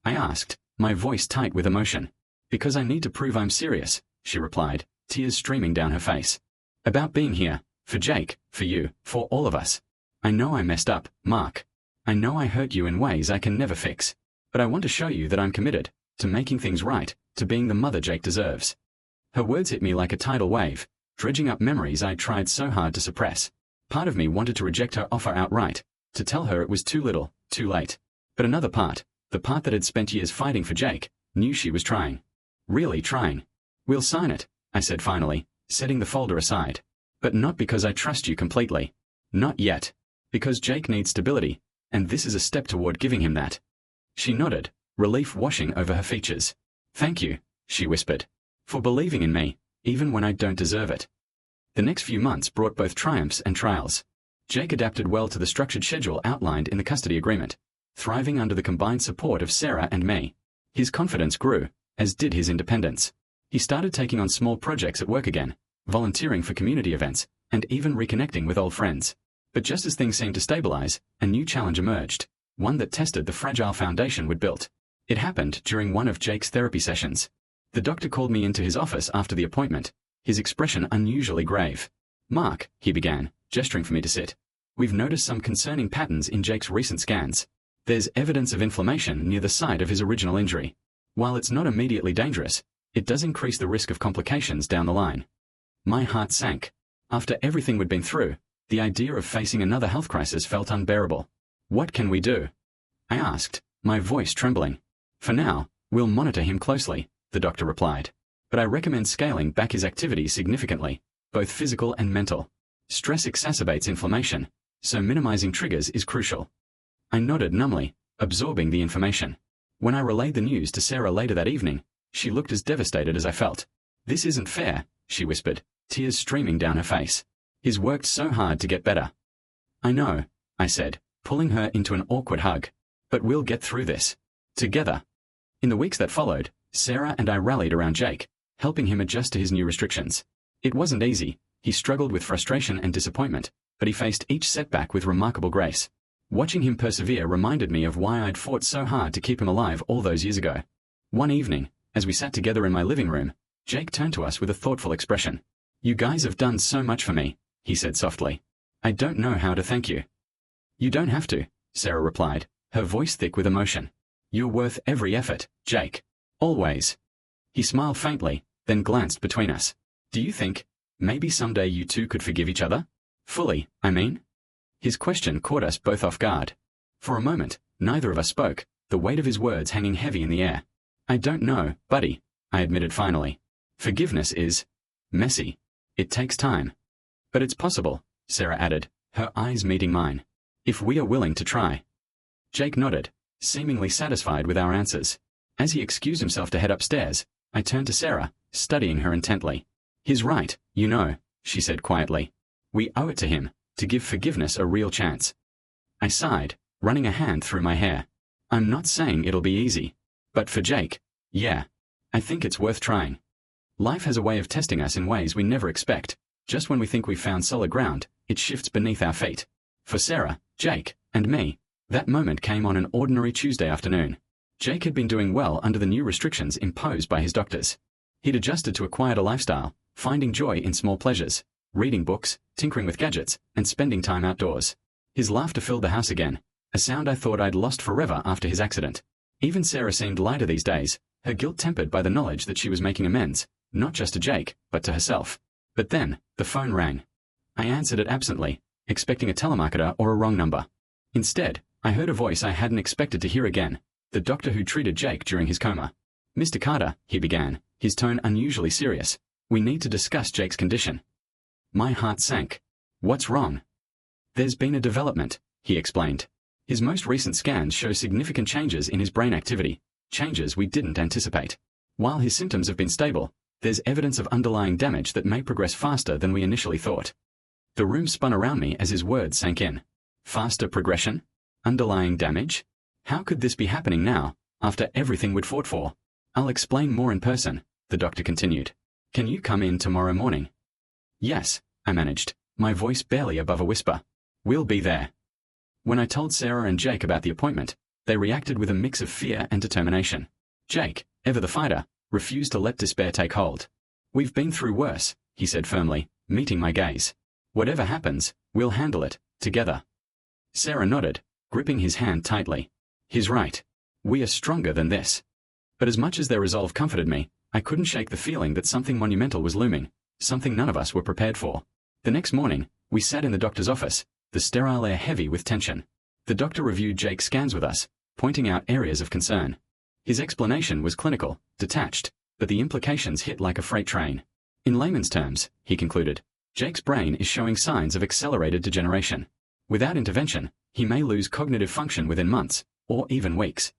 I asked, my voice tight with emotion. "Because I need to prove I'm serious," she replied, tears streaming down her face. "About being here, for Jake, for you, for all of us. I know I messed up, Mark. I know I hurt you in ways I can never fix. But I want to show you that I'm committed to making things right, to being the mother Jake deserves." Her words hit me like a tidal wave, dredging up memories I'd tried so hard to suppress. Part of me wanted to reject her offer outright, to tell her it was too little, too late. But another part, the part that had spent years fighting for Jake, knew she was trying. Really trying. "We'll sign it," I said finally, setting the folder aside. "But not because I trust you completely. Not yet. Because Jake needs stability, and this is a step toward giving him that." She nodded, relief washing over her features. "Thank you," she whispered, "for believing in me, even when I don't deserve it." The next few months brought both triumphs and trials. Jake adapted well to the structured schedule outlined in the custody agreement, thriving under the combined support of Sarah and me. His confidence grew, as did his independence. He started taking on small projects at work again, volunteering for community events, and even reconnecting with old friends. But just as things seemed to stabilize, a new challenge emerged, one that tested the fragile foundation we'd built. It happened during one of Jake's therapy sessions. The doctor called me into his office after the appointment, his expression unusually grave. "Mark," he began, gesturing for me to sit, "we've noticed some concerning patterns in Jake's recent scans. There's evidence of inflammation near the site of his original injury. While it's not immediately dangerous, it does increase the risk of complications down the line." My heart sank. After everything we'd been through, the idea of facing another health crisis felt unbearable. "What can we do?" I asked, my voice trembling. "For now, we'll monitor him closely," the doctor replied. but I recommend scaling back his activity significantly, both physical and mental. Stress exacerbates inflammation, so minimizing triggers is crucial. I nodded numbly, absorbing the information. When I relayed the news to Sarah later that evening, she looked as devastated as I felt. "This isn't fair," she whispered, tears streaming down her face. "He's worked so hard to get better." "I know," I said, pulling her into an awkward hug. "But we'll get through this. Together." In the weeks that followed, Sarah and I rallied around Jake, helping him adjust to his new restrictions. It wasn't easy. He struggled with frustration and disappointment, but he faced each setback with remarkable grace. Watching him persevere reminded me of why I'd fought so hard to keep him alive all those years ago. One evening, as we sat together in my living room, Jake turned to us with a thoughtful expression. "You guys have done so much for me," he said softly. "I don't know how to thank you." "You don't have to," Sarah replied, her voice thick with emotion. "You're worth every effort, Jake. Always." He smiled faintly, then glanced between us. "Do you think, maybe someday you two could forgive each other? Fully, I mean?" His question caught us both off guard. For a moment, neither of us spoke, the weight of his words hanging heavy in the air. "I don't know, buddy," I admitted finally. "Forgiveness is messy. It takes time. But it's possible," Sarah added, her eyes meeting mine. "If we are willing to try." Jake nodded, seemingly satisfied with our answers. As he excused himself to head upstairs, I turned to Sarah, studying her intently. "He's right, you know," she said quietly. "We owe it to him to give forgiveness a real chance." I sighed, running a hand through my hair. "I'm not saying it'll be easy. But for Jake, yeah. I think it's worth trying. Life has a way of testing us in ways we never expect. Just when we think we've found solid ground, it shifts beneath our feet. For Sarah, Jake, and me, that moment came on an ordinary Tuesday afternoon. Jake had been doing well under the new restrictions imposed by his doctors. He'd adjusted to a quieter lifestyle, finding joy in small pleasures, reading books, tinkering with gadgets, and spending time outdoors. His laughter filled the house again, a sound I thought I'd lost forever after his accident. Even Sarah seemed lighter these days, her guilt tempered by the knowledge that she was making amends, not just to Jake, but to herself. But then, the phone rang. I answered it absently, expecting a telemarketer or a wrong number. Instead, I heard a voice I hadn't expected to hear again, the doctor who treated Jake during his coma. "Mr. Carter," he began, his tone unusually serious. "We need to discuss Jake's condition." My heart sank. "What's wrong?" "There's been a development," he explained. "His most recent scans show significant changes in his brain activity, changes we didn't anticipate. While his symptoms have been stable, there's evidence of underlying damage that may progress faster than we initially thought." The room spun around me as his words sank in. Faster progression? Underlying damage? How could this be happening now, after everything we'd fought for? "I'll explain more in person," the doctor continued. "Can you come in tomorrow morning?" "Yes," I managed, my voice barely above a whisper. "We'll be there." When I told Sarah and Jake about the appointment, they reacted with a mix of fear and determination. Jake, ever the fighter, refused to let despair take hold. "We've been through worse," he said firmly, meeting my gaze. "Whatever happens, we'll handle it, together." Sarah nodded, gripping his hand tightly. "He's right. We are stronger than this." But as much as their resolve comforted me, I couldn't shake the feeling that something monumental was looming, something none of us were prepared for. The next morning, we sat in the doctor's office, the sterile air heavy with tension. The doctor reviewed Jake's scans with us, pointing out areas of concern. His explanation was clinical, detached, but the implications hit like a freight train. In layman's terms, he concluded, Jake's brain is showing signs of accelerated degeneration. Without intervention, he may lose cognitive function within months, or even weeks.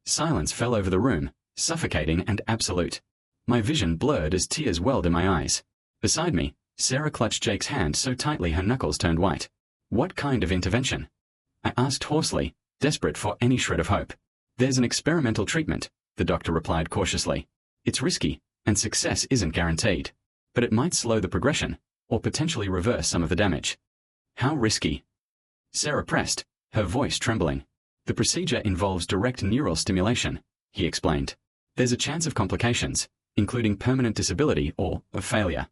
Silence fell over the room, suffocating and absolute. My vision blurred as tears welled in my eyes. Beside me, Sarah clutched Jake's hand so tightly her knuckles turned white. "What kind of intervention?" I asked hoarsely, desperate for any shred of hope. "There's an experimental treatment," the doctor replied cautiously. "It's risky, and success isn't guaranteed. But it might slow the progression, or potentially reverse some of the damage." "How risky?" Sarah pressed, her voice trembling. "The procedure involves direct neural stimulation," he explained. "There's a chance of complications, including permanent disability or a failure."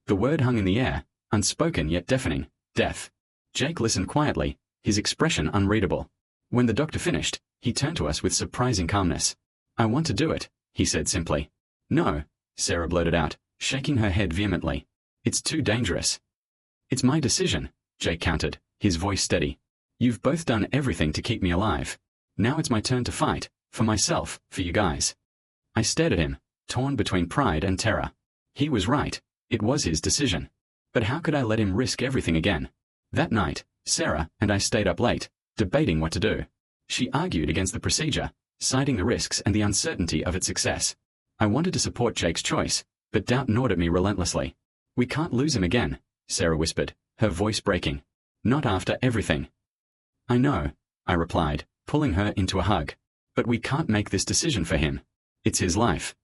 The word hung in the air, unspoken yet deafening: death. Jake listened quietly, his expression unreadable. When the doctor finished, he turned to us with surprising calmness. "I want to do it," he said simply. "No," Sarah blurted out, shaking her head vehemently. "It's too dangerous." "It's my decision," Jake countered, his voice steady. "You've both done everything to keep me alive. Now it's my turn to fight, for myself, for you guys." I stared at him, torn between pride and terror. He was right. It was his decision. But how could I let him risk everything again? That night, Sarah and I stayed up late, debating what to do. She argued against the procedure, citing the risks and the uncertainty of its success. I wanted to support Jake's choice, but doubt gnawed at me relentlessly. "We can't lose him again," Sarah whispered, her voice breaking. "Not after everything." "I know," I replied, pulling her into a hug. "But we can't make this decision for him. It's his life."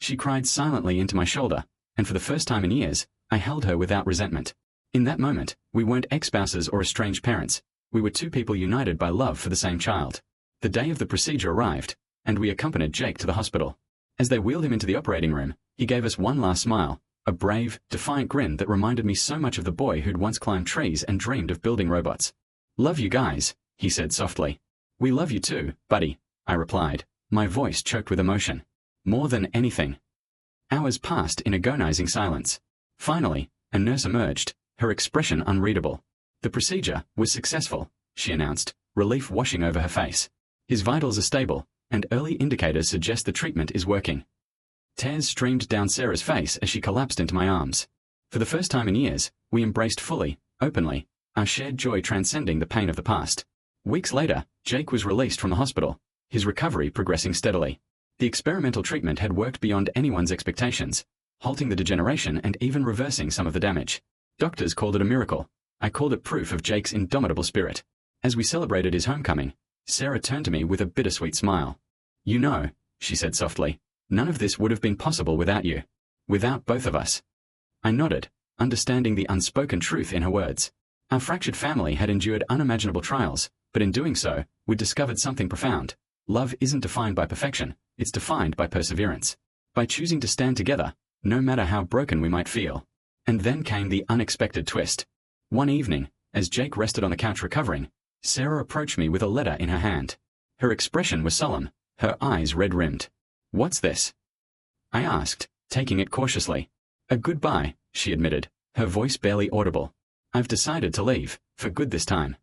She cried silently into my shoulder, and for the first time in years, I held her without resentment. In that moment, we weren't ex-spouses or estranged parents. We were two people united by love for the same child. The day of the procedure arrived, and we accompanied Jake to the hospital. As they wheeled him into the operating room, he gave us one last smile, a brave, defiant grin that reminded me so much of the boy who'd once climbed trees and dreamed of building robots. "Love you guys," he said softly. "We love you too, buddy," I replied, my voice choked with emotion. "More than anything." Hours passed in agonizing silence. Finally, a nurse emerged, her expression unreadable. "The procedure was successful," she announced, relief washing over her face. "His vitals are stable, and early indicators suggest the treatment is working." Tears streamed down Sarah's face as she collapsed into my arms. For the first time in years, we embraced fully, openly, our shared joy transcending the pain of the past. Weeks later, Jake was released from the hospital, his recovery progressing steadily. The experimental treatment had worked beyond anyone's expectations, halting the degeneration and even reversing some of the damage. Doctors called it a miracle. I called it proof of Jake's indomitable spirit. As we celebrated his homecoming, Sarah turned to me with a bittersweet smile. "You know," she said softly, "none of this would have been possible without you. Without both of us." I nodded, understanding the unspoken truth in her words. Our fractured family had endured unimaginable trials, but in doing so, we'd discovered something profound. Love isn't defined by perfection, it's defined by perseverance. By choosing to stand together, no matter how broken we might feel. And then came the unexpected twist. One evening, as Jake rested on the couch recovering, Sarah approached me with a letter in her hand. Her expression was solemn, her eyes red-rimmed. "What's this?" I asked, taking it cautiously. "A goodbye," she admitted, her voice barely audible. "I've decided to leave, for good this time."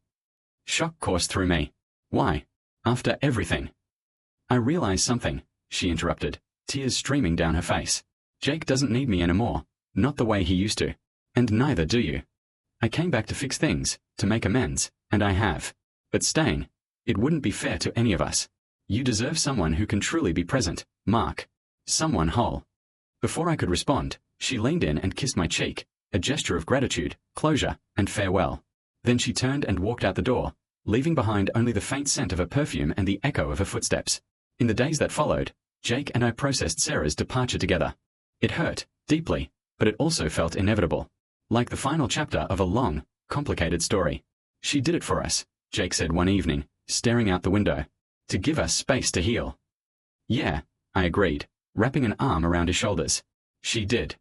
Shock coursed through me. "Why? After everything?" "I realized something," she interrupted, tears streaming down her face. "Jake doesn't need me anymore, not the way he used to. And neither do you. I came back to fix things, to make amends, and I have. But staying, it wouldn't be fair to any of us. You deserve someone who can truly be present, Mark. Someone whole." Before I could respond, she leaned in and kissed my cheek, a gesture of gratitude, closure, and farewell. Then she turned and walked out the door, leaving behind only the faint scent of her perfume and the echo of her footsteps. In the days that followed, Jake and I processed Sarah's departure together. It hurt, deeply, but it also felt inevitable. Like the final chapter of a long, complicated story. "She did it for us," Jake said one evening, staring out the window. "To give us space to heal." "Yeah," I agreed, wrapping an arm around his shoulders. "She did."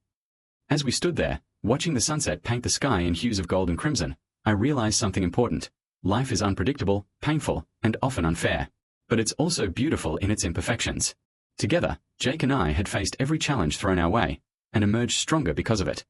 As we stood there, watching the sunset paint the sky in hues of gold and crimson, I realized something important. Life is unpredictable, painful, and often unfair. But it's also beautiful in its imperfections. Together, Jake and I had faced every challenge thrown our way, and emerged stronger because of it.